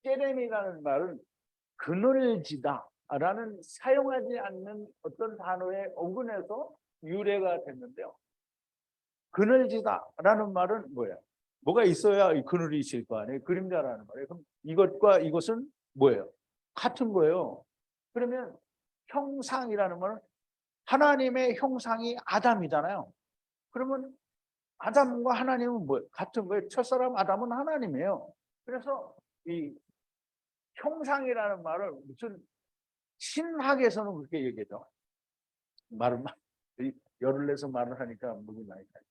깨렘이라는 말은 그늘지다라는 사용하지 않는 어떤 단어에 어근해서 유래가 됐는데요. 그늘지다라는 말은 뭐야? 뭐가 있어야 이 그늘이 있을 거 아니에요? 그림자라는 말이에요. 그럼 이것과 이것은 뭐예요? 같은 거예요. 그러면 형상이라는 말은 하나님의 형상이 아담이잖아요. 그러면 아담과 하나님은 뭐 같은 거예요? 첫사람 아담은 하나님이에요. 그래서 이 형상이라는 말을 무슨 신학에서는 그렇게 얘기해요. 말을 열을 내서 말을 하니까 목이 많이 가요.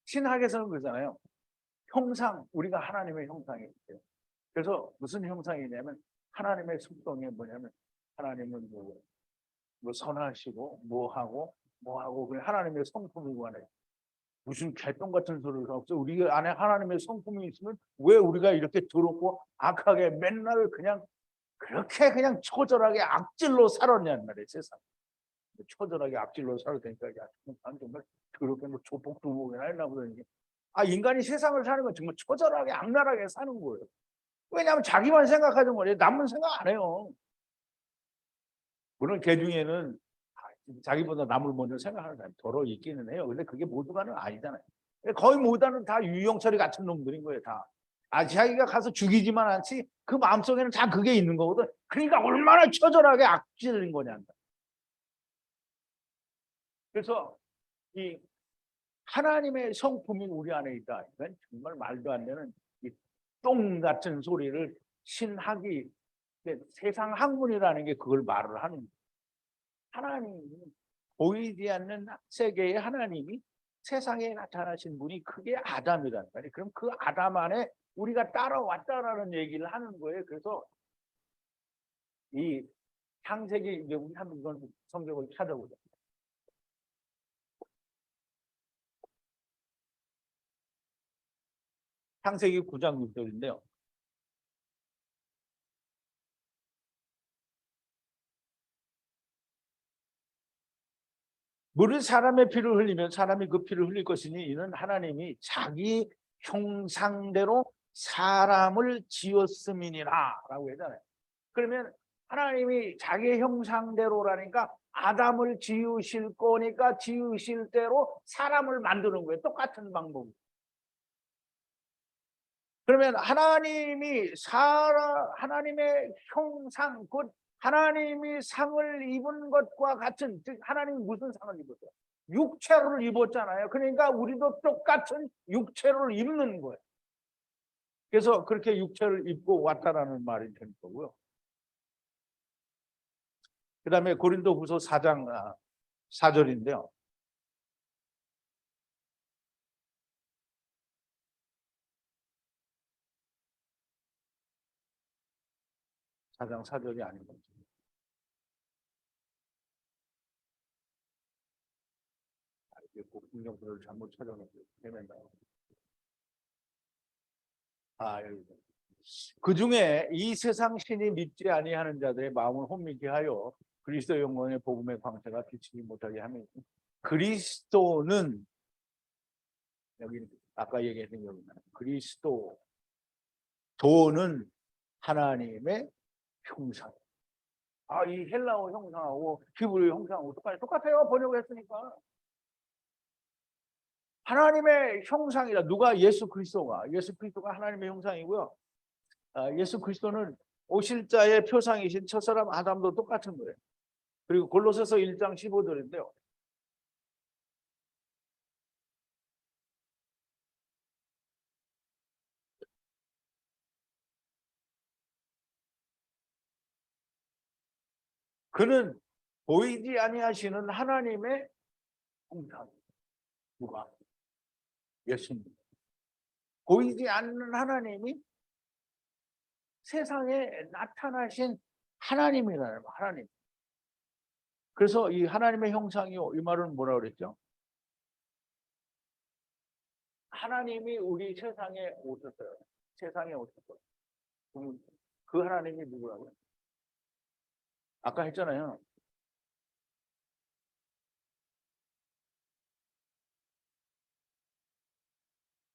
신학에서는 그러잖아요. 형상, 우리가 하나님의 형상이에요. 그래서 무슨 형상이냐면 하나님의 속성이 뭐냐면 하나님은 뭐 선하시고 뭐하고 그냥 하나님의 성품이고 하네. 무슨 개똥 같은 소리가 없어. 우리 안에 하나님의 성품이 있으면 왜 우리가 이렇게 더럽고 악하게 맨날 그냥 그렇게 그냥 처절하게 악질로 살았냐는 말이에요. 세상. 처절하게 악질로 살았다니까 정말 그렇게 뭐 조폭두목이나 했나 보더니 인간이 세상을 사는 건 정말 처절하게 악랄하게 사는 거예요. 왜냐하면 자기만 생각하는 거예요. 남은 생각 안 해요. 물론 개 중에는 자기보다 남을 먼저 생각하는 사람이 더러 있기는 해요. 근데 그게 모두가는 아니잖아요. 거의 모두는 다 유영철이 같은 놈들인 거예요. 다. 자기가 가서 죽이지만 않지 그 마음속에는 다 그게 있는 거거든. 그러니까 얼마나 처절하게 악질인 거냐. 그래서 이 하나님의 성품이 우리 안에 있다. 이건 정말 말도 안 되는 똥 같은 소리를 신학이 세상 학문이라는 게 그걸 말을 하는 거예요. 하나님이 보이지 않는 세계의 하나님이 세상에 나타나신 분이 그게 아담이라는 거예요. 그럼 그 아담 안에 우리가 따라왔다라는 얘기를 하는 거예요. 그래서 이 창세기 이제 우리 한번 이건 성경을 찾아보자. 창세기 9장 6절인데요. 물은 사람의 피를 흘리면 사람이 그 피를 흘릴 것이니 이는 하나님이 자기 형상대로 사람을 지었음이니라 라고 하잖아요. 그러면 하나님이 자기 형상대로라니까 아담을 지으실 거니까 지으실 대로 사람을 만드는 거예요. 똑같은 방법. 그러면 하나님의 형상, 곧 하나님이 상을 입은 것과 같은, 즉 하나님이 무슨 상을 입었어요? 육체를 입었잖아요. 그러니까 우리도 똑같은 육체를 입는 거예요. 그래서 그렇게 육체를 입고 왔다라는 말이 된 거고요. 그 다음에 고린도후서 4장 4절인데요. 4장 4절이 아닌 거죠. 공룡들을 잘못 찾아놓고 헤맨다. 여기. 그 중에 이 세상 신이 믿지 아니하는 자들의 마음을 혼미케 하여 그리스도 영광의 복음의 광채가 비치지 못하게 하며, 그리스도는, 여기 아까 얘기했던 여기 그리스도 도는 하나님의 형상. 이 헬라어 형상하고 히브리 형상하고 똑같아요. 번역했으니까. 하나님의 형상이라. 누가? 예수 그리스도가 하나님의 형상이고요. 예수 그리스도는 오실자의 표상이신 첫사람 아담도 똑같은 거예요. 그리고 골로새서 1장 15절인데요. 그는 보이지 아니하시는 하나님의 형상. 누가? 예수님. 보이지 않는 하나님이 세상에 나타나신 하나님이라는 거, 하나님. 그래서 이 하나님의 형상이요, 이 말은 뭐라 그랬죠? 하나님이 우리 세상에 오셨어요. 세상에 오셨어요. 그 하나님이 누구라고요? 아까 했잖아요.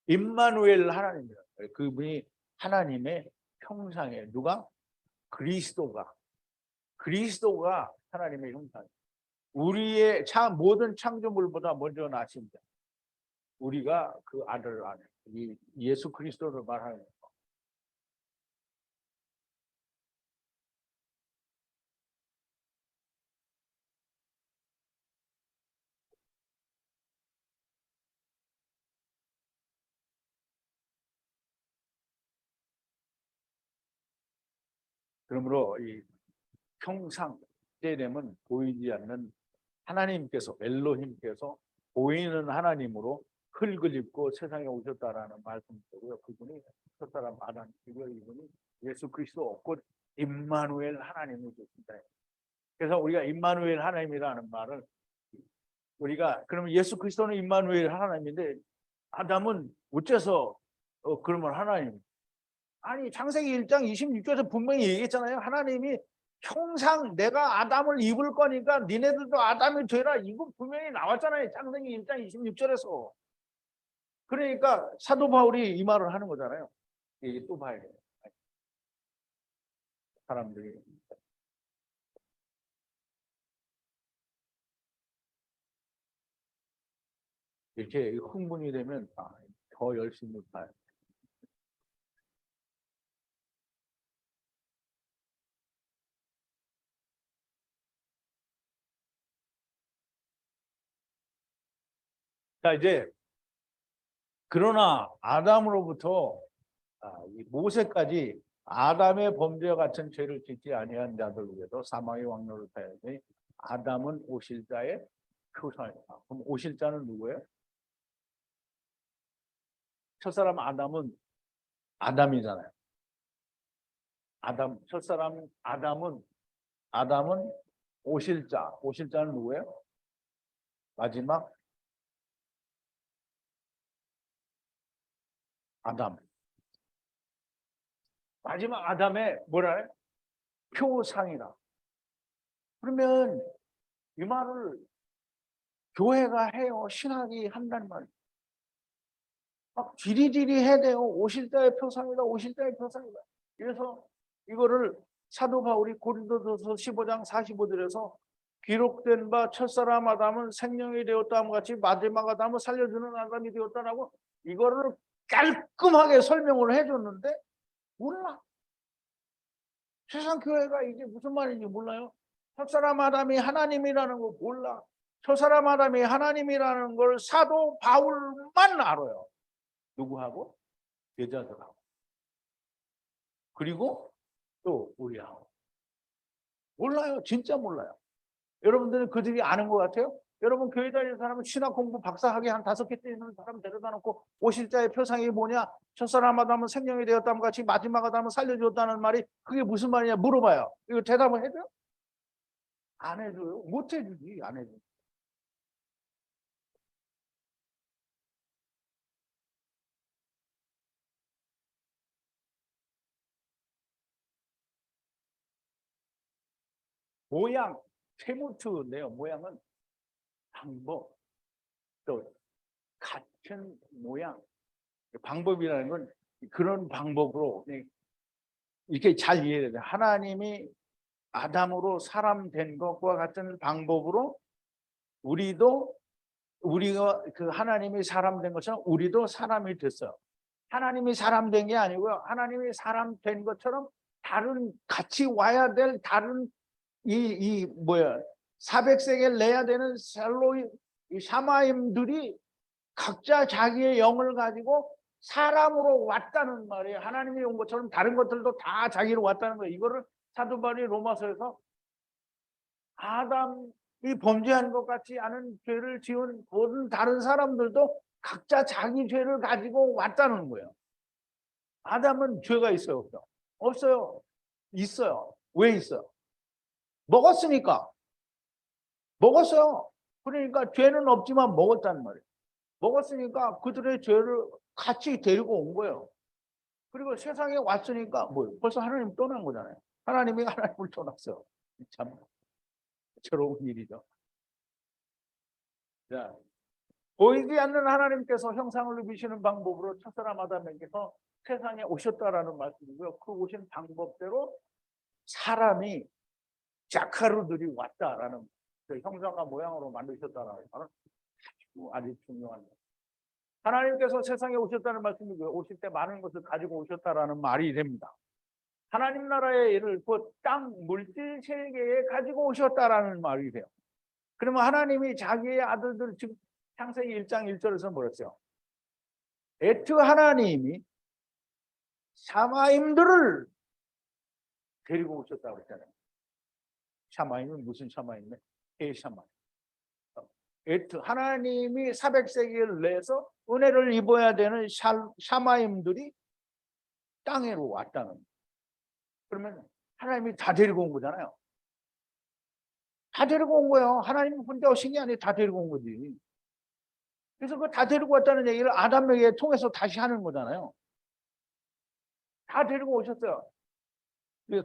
임마누엘 하나님이라고. 그분이 하나님의 형상이에요. 누가? 그리스도가 하나님의 형상. 우리의 모든 창조물보다 먼저 나신 자. 우리가 그 아들 안에, 이 예수 그리스도를 말하는 거예요. 그러므로 이 형상, 때되면 보이지 않는 하나님께서, 엘로힘께서 보이는 하나님으로 흙을 입고 세상에 오셨다라는 말씀이고요. 그분이 첫사람 아담이고요. 이분이 예수 그리스도, 곧 임마누엘 하나님이십니다. 그래서 우리가 임마누엘 하나님이라는 말을, 우리가 그러면 예수 그리스도는 임마누엘 하나님인데 아담은 어째서 그러면 하나님? 아니, 창세기 1장 26절에서 분명히 얘기했잖아요. 하나님이 형상, 내가 아담을 입을 거니까 니네들도 아담이 되라. 이거 분명히 나왔잖아요. 창세기 1장 26절에서. 그러니까 사도 바울이 이 말을 하는 거잖아요. 이게 또 봐야 돼요. 사람들이. 이렇게 흥분이 되면 더 열심히 봐요. 자, 이제 그러나 아담으로부터 이 모세까지 아담의 범죄와 같은 죄를 짓지 아니한 자들 위에서 사망의 왕노를 타야지. 아담은 오실 자의 표상이다. 그럼 오실 자는 누구예요? 첫사람 아담은 아담이잖아요. 첫사람 아담은 오실 자는 누구예요? 마지막 아담. 마지막 아담의 뭐라 해? 표상이라. 그러면 이 말을 교회가 해요. 신학이 한단 말이에요. 막 지리지리 해야 돼요. 오실 자의 표상이다. 오실 자의 표상이다. 그래서 이거를 사도 바울이 고린도전서 15장 45절에서 기록된 바 첫사람 아담은 생명이 되었다함 같이 마지막 아담은 살려주는 아담이 되었다라고 이거를 깔끔하게 설명을 해줬는데 몰라. 세상 교회가 이게 무슨 말인지 몰라요? 저 사람 아담이 하나님이라는 거 몰라. 저 사람 아담이 하나님이라는 걸 사도 바울만 알아요. 누구하고? 여자들하고. 그리고 또 우리하고. 몰라요. 진짜 몰라요. 여러분들은 그들이 아는 것 같아요? 여러분 교회 다니는 사람은 신학 공부 박사학위 한 5개 있는 사람 데려다 놓고 오실 자의 표상이 뭐냐? 첫 사람 아담은 생명이 되었다면 같이 마지막 아담은 살려줬다는 말이 그게 무슨 말이냐 물어봐요. 이거 대답을 해줘요? 안 해줘요. 못 해주지. 안 해줘. 모양, 세무트인데요. 모양은 방법, 또 같은 모양. 방법이라는 건 그런 방법으로 이렇게 잘 이해해야 돼요. 하나님이 아담으로 사람 된 것과 같은 방법으로 우리가 그 하나님이 사람 된 것처럼 우리도 사람이 됐어요. 하나님이 사람 된 게 아니고요. 하나님이 사람 된 것처럼 다른 같이 와야 될 다른 이 뭐야 400세겔 내야 되는 셀로이 샤마임들이 각자 자기의 영을 가지고 사람으로 왔다는 말이에요. 하나님이 온 것처럼 다른 것들도 다 자기로 왔다는 거예요. 이거를 사도 바울이 로마서에서 아담이 범죄한 것 같지 않은 죄를 지은 모든 다른 사람들도 각자 자기 죄를 가지고 왔다는 거예요. 아담은 죄가 있어요, 없어요? 없어요. 있어요. 왜 있어요? 먹었으니까. 먹었어요. 그러니까 죄는 없지만 먹었단 말이에요. 먹었으니까 그들의 죄를 같이 데리고 온 거예요. 그리고 세상에 왔으니까 뭐예요? 벌써 하나님 떠난 거잖아요. 하나님이 하나님을 떠났어. 참 괴로운 일이죠. 자, 보이지 않는 하나님께서 형상을 입으시는 방법으로 첫사람 아담에게서 세상에 오셨다라는 말씀이고요. 그 오신 방법대로 사람이 자카르들이 왔다라는 그 형상과 모양으로 만드셨다라는 말은 아주 중요한 거예요. 하나님께서 세상에 오셨다는 말씀이고요. 오실 때 많은 것을 가지고 오셨다라는 말이 됩니다. 하나님 나라의 일을 곧 땅 물질 세계에 가지고 오셨다라는 말이 돼요. 그러면 하나님이 자기의 아들들 지금 창세기 1장 1절에서 뭐랬어요? 에트 하나님이 샤마임들을 데리고 오셨다고 했잖아요. 샤마임은 무슨 샤마임이네? 샤마임. 에트 하나님이 400세기를 내서 은혜를 입어야 되는 샤마임들이 땅에로 왔다는 거예요. 그러면 하나님이 다 데리고 온 거잖아요. 다 데리고 온 거예요. 하나님 혼자 오신 게 아니라 다 데리고 온 거지. 그래서 그 다 데리고 왔다는 얘기를 아담에게 통해서 다시 하는 거잖아요. 다 데리고 오셨어요.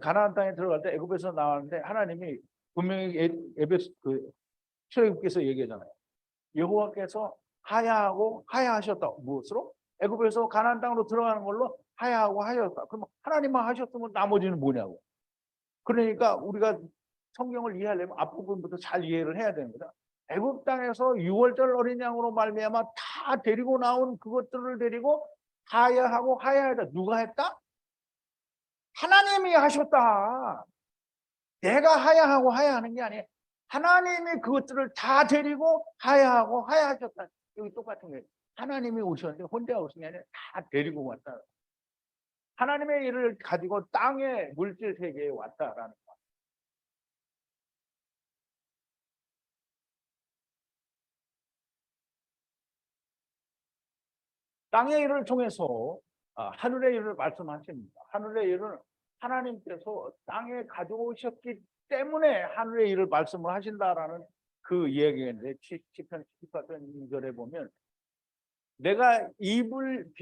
가나안 땅에 들어갈 때 애굽에서 나왔는데 하나님이 분명히 에베소 그 출애굽께서 얘기하잖아요. 여호와께서 하야하고 하야하셨다. 무엇으로? 애굽에서 가나안 땅으로 들어가는 걸로 하야하고 하셨다. 그럼 하나님만 하셨으면 나머지는 뭐냐고. 그러니까 우리가 성경을 이해하려면 앞부분부터 잘 이해를 해야 되는 거다. 애굽 땅에서 6월절 어린 양으로 말미암아 다 데리고 나온 그것들을 데리고 하야하고 하야하다. 누가 했다? 하나님이 하셨다. 내가 하야하고 하야하는 게 아니에요. 하나님이 그것들을 다 데리고 하야하고 하야하셨다. 여기 똑같은 거예요. 하나님이 오셨는데 혼자 오신 게 아니라 다 데리고 왔다. 하나님의 일을 가지고 땅의 물질 세계에 왔다라는 거. 땅의 일을 통해서 하늘의 일을 말씀하십니다. 하늘의 일을 하나님께서 땅에 가져오셨기 때문에 하늘의 일을 말씀을 하신다라는 그 이야기인데 시편 18편 2절에 보면 내가 입을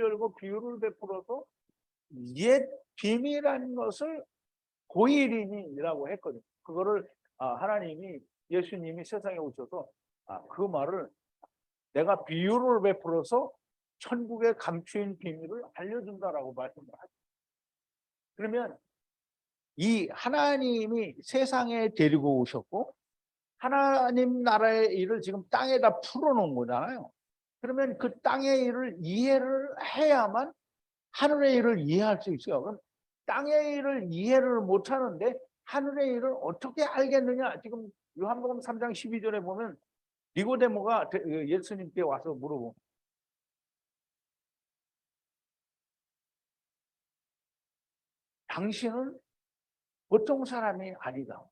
열고 비유를 베풀어서 옛 비밀한 것을 고일이니라고 했거든요. 그거를 하나님이 예수님이 세상에 오셔서 그 말을 내가 비유를 베풀어서 천국의 감추인 비밀을 알려준다라고 말씀을 하죠. 그러면 이 하나님이 세상에 데리고 오셨고 하나님 나라의 일을 지금 땅에다 풀어놓은 거잖아요. 그러면 그 땅의 일을 이해를 해야만 하늘의 일을 이해할 수 있어요. 그럼 땅의 일을 이해를 못하는데 하늘의 일을 어떻게 알겠느냐. 지금 요한복음 3장 12절에 보면 니고데모가 예수님께 와서 물어보. 당신은 보통 사람이 아니다.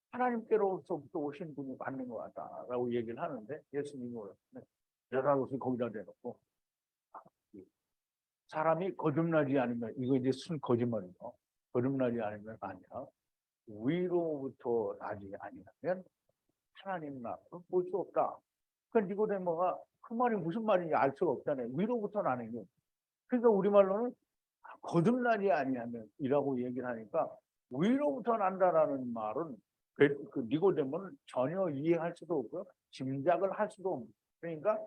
하나님께로부터 오신 분이 맞는 것 같다라고 얘기를 하는데 예수님이 여자로서 거기다 대놓고 사람이 거듭나지 않으면 이거 이제 순 거짓말이죠. 거듭나지 않으면 아니라 위로부터 나지 아니하면 하나님 나라를 볼 수 없다. 그 니고데모가 그 말이 무슨 말인지 알 수가 없잖아요. 위로부터 나는 게. 그러니까 우리말로는 거듭나지 아니하면 이라고 얘기를 하니까 위로부터 난다라는 말은 그 니고데모는 전혀 이해할 수도 없고요. 짐작을 할 수도 없고. 그러니까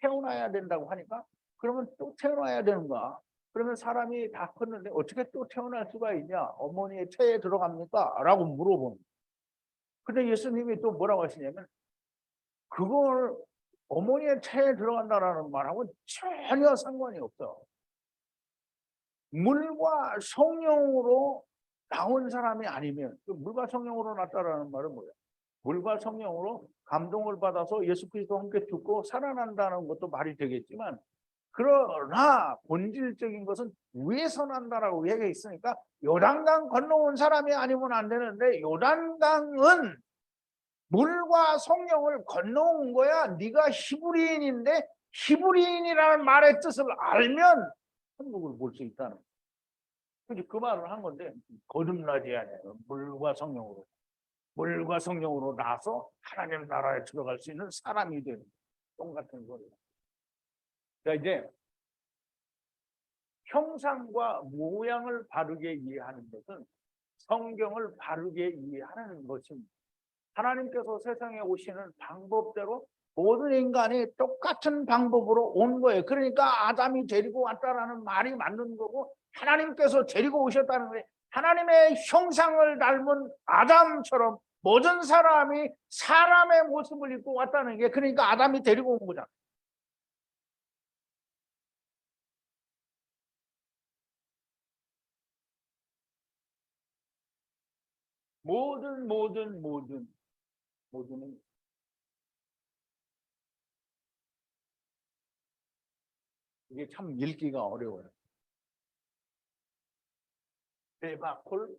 태어나야 된다고 하니까 그러면 또 태어나야 되는가? 그러면 사람이 다 컸는데 어떻게 또 태어날 수가 있냐? 어머니의 체에 들어갑니까? 라고 물어보는. 근데 예수님이 또 뭐라고 하시냐면 그걸 어머니의 체에 들어간다라는 말하고 전혀 상관이 없어. 물과 성령으로 나온 사람이 아니면 물과 성령으로 났다라는 말은 뭐예요? 물과 성령으로 감동을 받아서 예수 그리스도와 함께 죽고 살아난다는 것도 말이 되겠지만 그러나 본질적인 것은 위에서 난다라고 얘기해 있으니까 요단강 건너온 사람이 아니면 안 되는데 요단강은 물과 성령을 건너온 거야. 네가 히브리인인데 히브리인이라는 말의 뜻을 알면 천국을 볼 수 있다는 거예요. 그 말을 한 건데 거듭나지 않아요. 물과 성령으로 나서 하나님 나라에 들어갈 수 있는 사람이 되는 똑같은 거예요. 자, 이제 형상과 모양을 바르게 이해하는 것은 성경을 바르게 이해하는 것입니다. 하나님께서 세상에 오시는 방법대로 모든 인간이 똑같은 방법으로 온 거예요. 그러니까 아담이 데리고 왔다라는 말이 맞는 거고 하나님께서 데리고 오셨다는 거예요. 하나님의 형상을 닮은 아담처럼 모든 사람이 사람의 모습을 입고 왔다는 게 그러니까 아담이 데리고 온 거잖아요. 모든은 이게 참 읽기가 어려워요. 베바콜.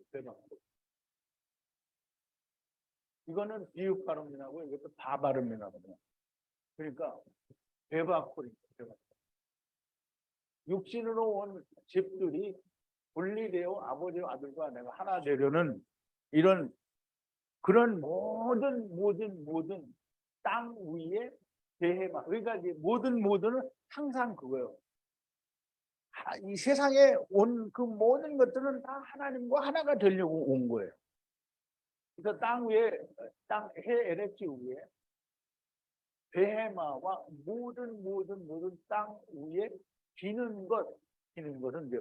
이거는 비읍 발음이라고 이것도 바 발음이라거든요. 그러니까 베바콜입니다. 육신으로 온 집들이 분리되어 아버지와 아들과 내가 하나 되려는 이런 그런 모든 땅 위에 대해만 그러니까 이제 모든은 항상 그거예요. 이 세상에 온 그 모든 것들은 다 하나님과 하나가 되려고 온 거예요. 그래서 땅 위에 해 LH 위에 베헤마와 모든 땅 위에 기는 것은 이제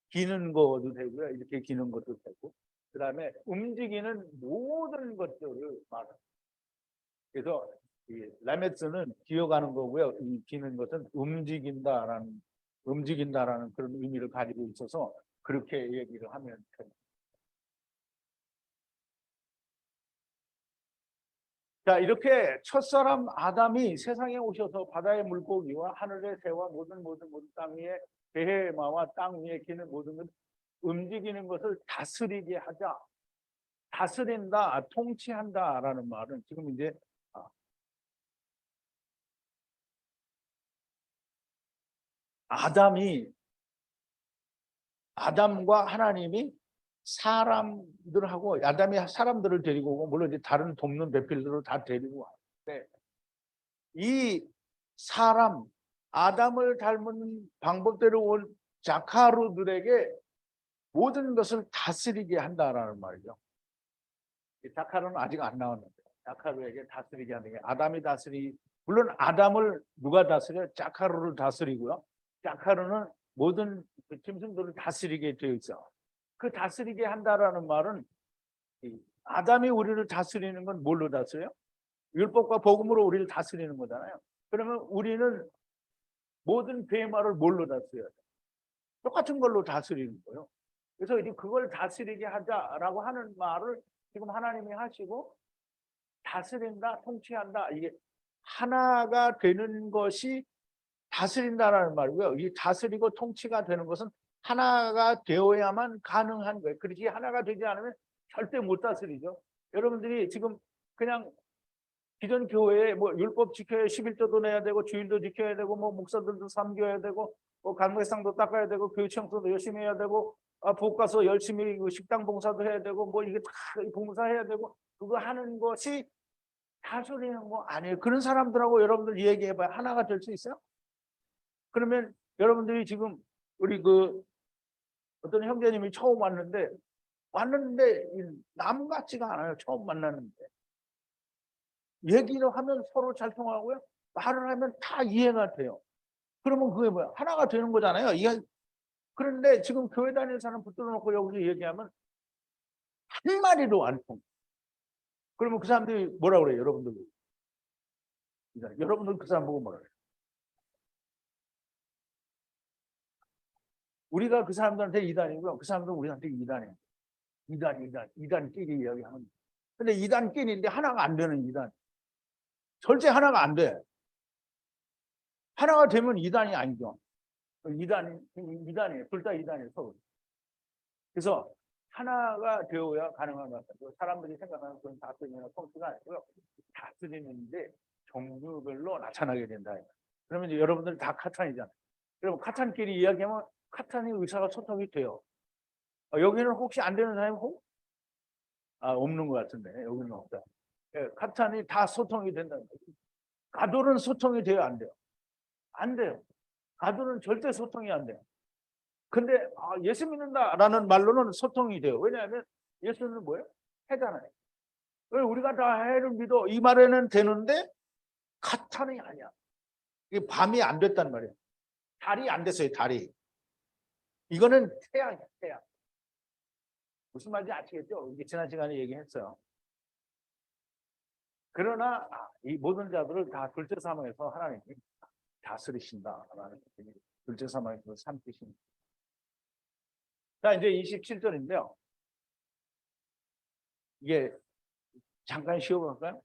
기는 것도 되고요. 이렇게 기는 것도 되고 그 다음에 움직이는 모든 것들을 말합니다. 그래서 이 라메스는 기어가는 거고요. 이 기는 것은 움직인다라는 그런 의미를 가지고 있어서 그렇게 얘기를 하면 됩니다. 자, 이렇게 첫사람 아담이 세상에 오셔서 바다의 물고기와 하늘의 새와 모든 땅 위에 베헤마와 땅 위에 기는 모든 것 움직이는 것을 다스리게 하자. 다스린다, 통치한다라는 말은 지금 이제 아담과 하나님이 사람들하고 아담이 사람들을 데리고 오고 물론 이제 다른 돕는 배필들을 다 데리고 왔는데 이 사람 아담을 닮은 방법대로 온 자카루들에게 모든 것을 다스리게 한다라는 말이죠. 자카루는 아직 안 나왔는데 자카루에게 다스리게 하는 게 아담이 물론 아담을 누가 다스려? 자카루를 다스리고요. 자카루는 모든 짐승들을 다스리게 되어 있어. 그 다스리게 한다라는 말은 아담이 우리를 다스리는 건 뭘로 다스려요? 율법과 복음으로 우리를 다스리는 거잖아요. 그러면 우리는 모든 베마를 뭘로 다스려요? 똑같은 걸로 다스리는 거예요. 그래서 이제 그걸 다스리게 하자라고 하는 말을 지금 하나님이 하시고, 다스린다, 통치한다, 이게 하나가 되는 것이 다스린다라는 말이고요. 이 다스리고 통치가 되는 것은 하나가 되어야만 가능한 거예요. 그렇지 하나가 되지 않으면 절대 못 다스리죠. 여러분들이 지금 그냥 기존 교회에 뭐 율법 지켜야 11조도 내야 되고 주일도 지켜야 되고 뭐 목사들도 섬겨야 되고 뭐 강례상도 닦아야 되고 교회 청소도 열심히 해야 되고 부엌 가서 열심히 식당 봉사도 해야 되고 뭐 이게 다 봉사해야 되고 그거 하는 것이 다스리는 거 아니에요. 그런 사람들하고 여러분들 얘기해봐야 하나가 될 수 있어요? 그러면 여러분들이 지금 우리 그 어떤 형제님이 처음 왔는데 남 같지가 않아요. 처음 만났는데 얘기를 하면 서로 잘 통하고요. 말을 하면 다 이해가 돼요. 그러면 그게 뭐야? 하나가 되는 거잖아요. 그런데 지금 교회 다니는 사람 붙들어 놓고 여기서 얘기하면 한 마디도 안 통. 그러면 그 사람들이 뭐라 그래요? 여러분들 그 사람 보고 뭐라 그래요? 우리가 그 사람들한테 이단이고요. 그 사람들은 우리한테 이단이에요. 이단끼리 이야기하는. 근데 이단끼리인데 하나가 안 되는 이단. 절대 하나가 안 돼. 하나가 되면 이단이 아니죠. 이단이에요. 둘 다 이단이에요. 서로. 그래서 하나가 되어야 가능한 것 같아요. 사람들이 생각하는 그런 다스리는 통치가 아니고요. 다스리는데 종류별로 나타나게 된다. 그러면 이제 여러분들 다 카탄이잖아요. 그럼 카탄끼리 이야기하면 카탄이 의사소통이 돼요. 여기는 혹시 안 되는 사람이 없는 것 같은데 여기는 없다. 예, 카탄이 다 소통이 된다는 거죠. 가돌은 소통이 돼요, 안 돼요? 안 돼요. 가돌은 절대 소통이 안 돼요. 근데 예수 믿는다라는 말로는 소통이 돼요. 왜냐하면 예수는 뭐예요? 해잖아요. 우리가 다 해를 믿어 이 말에는 되는데 카탄이 아니야. 이게 밤이 안 됐단 말이에요. 달이 안 됐어요. 달이. 이거는 태양이야. 태양. 무슨 말인지 아시겠죠? 이게 지난 시간에 얘기했어요. 그러나 이 모든 자들을 다 둘째 사망에서 하나님이 다스리신다라는 둘째 사망에서 삼키신. 자, 이제 27절인데요. 이게 잠깐 쉬어볼까요?